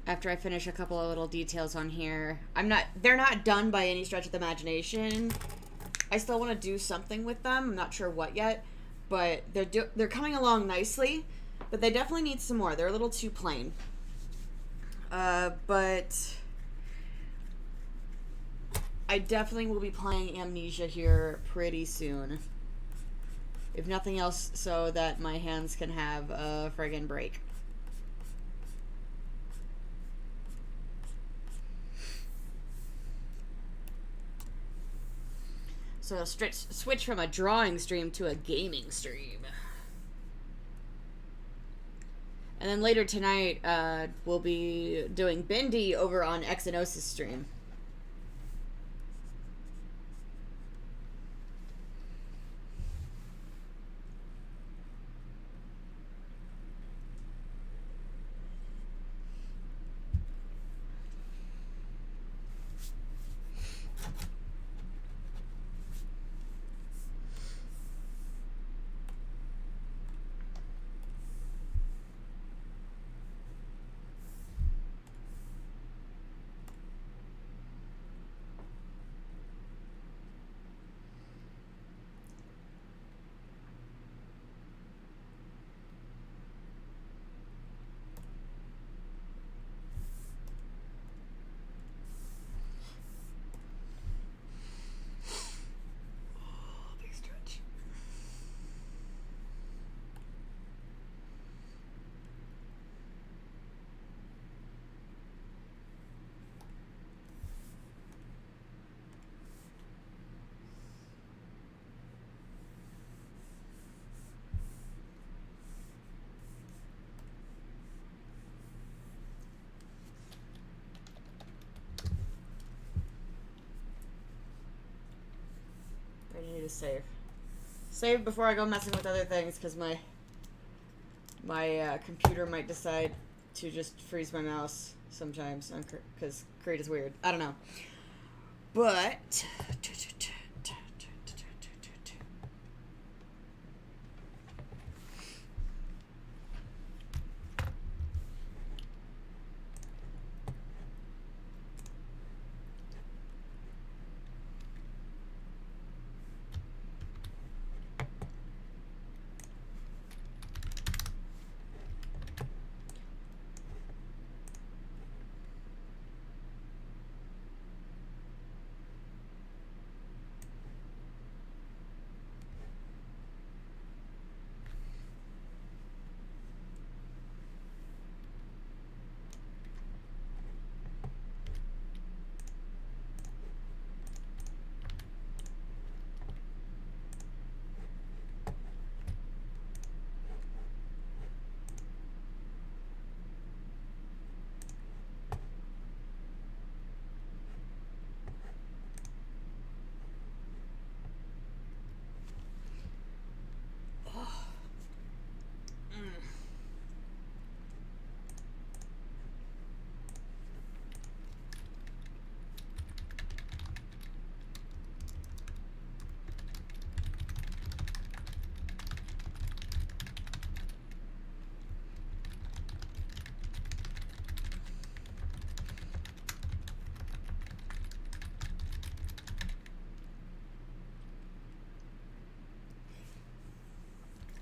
after I finish a couple of little details on here. They're not done by any stretch of the imagination. I still want to do something with them. I'm not sure what yet, but they're coming along nicely, but they definitely need some more. They're a little too plain. But I definitely will be playing Amnesia here pretty soon. If nothing else, so that my hands can have a friggin' break. So I'll switch from a drawing stream to a gaming stream. And then later tonight, we'll be doing Bindi over on Exynosis stream. need to save. Save before I go messing with other things, because my computer might decide to just freeze my mouse sometimes, because Create is weird. I don't know. But...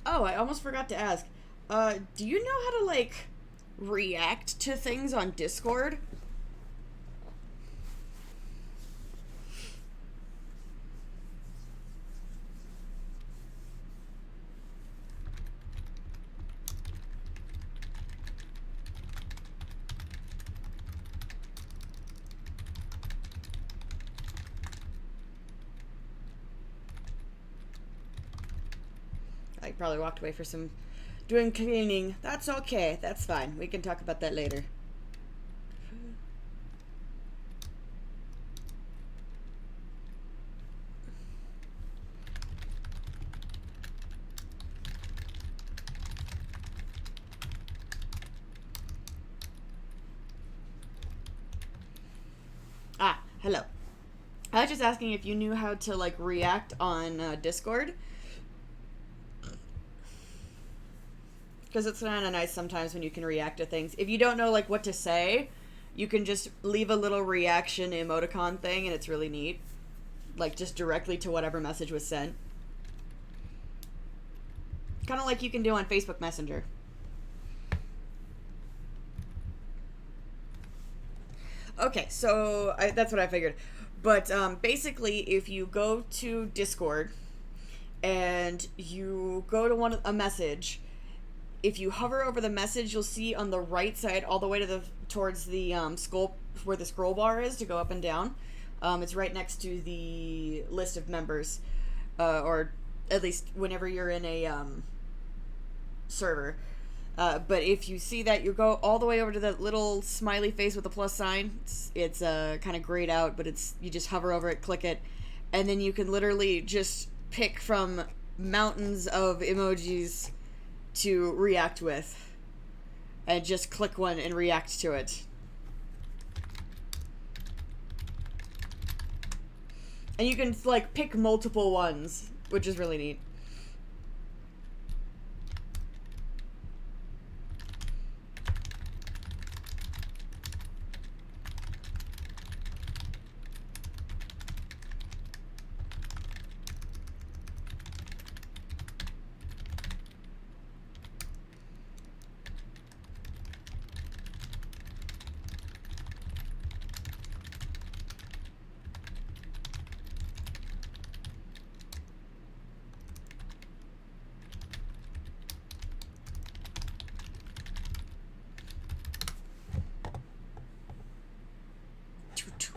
Oh, I almost forgot to ask. Do you know how to, like, react to things on Discord? I probably walked away for some doing cleaning. That's okay. That's fine. We can talk about that later. Ah, hello. I was just asking if you knew how to, like, react on Discord. Because it's kind of nice sometimes when you can react to things. If you don't know, like, what to say, you can just leave a little reaction emoticon thing, and it's really neat. Like, just directly to whatever message was sent. Kind of like you can do on Facebook Messenger. Okay, so that's what I figured. But basically, if you go to Discord and you go to a message... If you hover over the message, you'll see on the right side, all the way to towards the scroll, where the scroll bar is to go up and down. It's right next to the list of members, or at least whenever you're in a server. But if you see that, you go all the way over to the little smiley face with the plus sign. It's kind of grayed out, but you just hover over it, click it, and then you can literally just pick from mountains of emojis to react with, and just click one and react to it. And you can, like, pick multiple ones, which is really neat.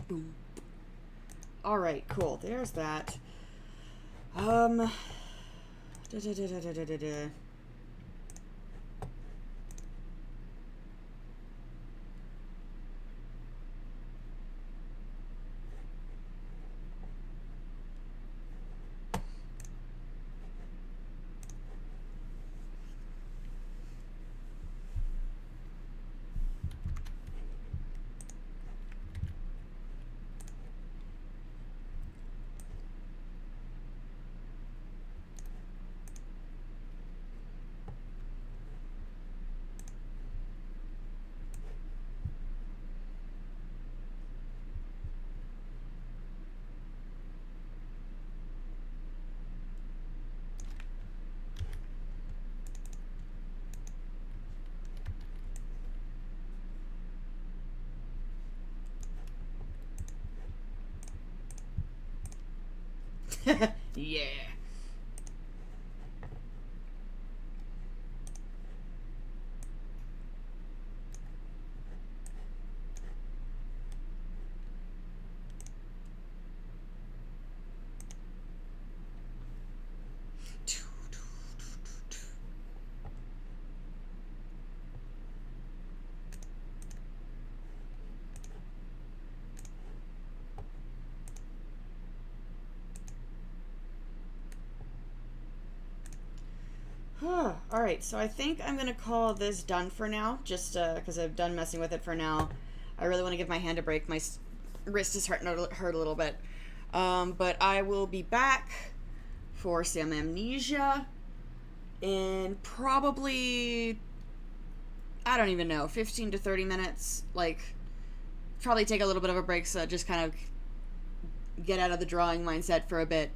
Boom. All right, cool. There's that. Da, da, da, da, da, da, da. Yeah. Alright, so I think I'm gonna call this done for now, just because I've done messing with it for now. I really want to give my hand a break. My wrist is starting to hurt a little bit. But I will be back for some Amnesia in probably, I don't even know, 15 to 30 minutes. Like, probably take a little bit of a break, so just kind of get out of the drawing mindset for a bit.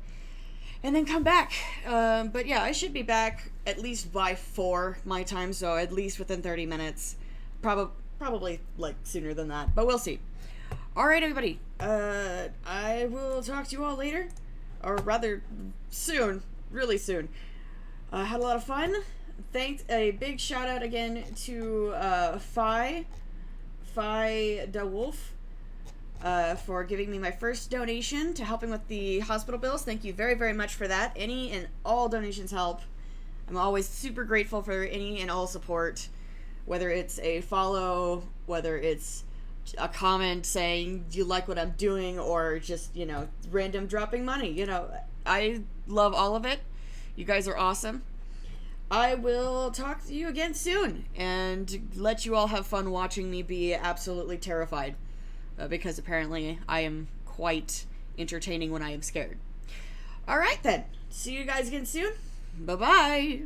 And then come back. But yeah, I should be back at least by 4 my time, so at least within 30 minutes. Probably like sooner than that, but we'll see. Alright, everybody. I will talk to you all later. Or rather, soon. Really soon. Had a lot of fun. Thanks. A big shout out again to Fi Da Wolf. For giving me my first donation to helping with the hospital bills. Thank you very, very much for that. Any and all donations help. I'm always super grateful for any and all support, whether it's a follow, whether it's a comment saying you like what I'm doing, or just, you know, random dropping money. You know, I love all of it. You guys are awesome. I will talk to you again soon and let you all have fun watching me be absolutely terrified. Because apparently I am quite entertaining when I am scared. Alright then. See you guys again soon. Bye-bye.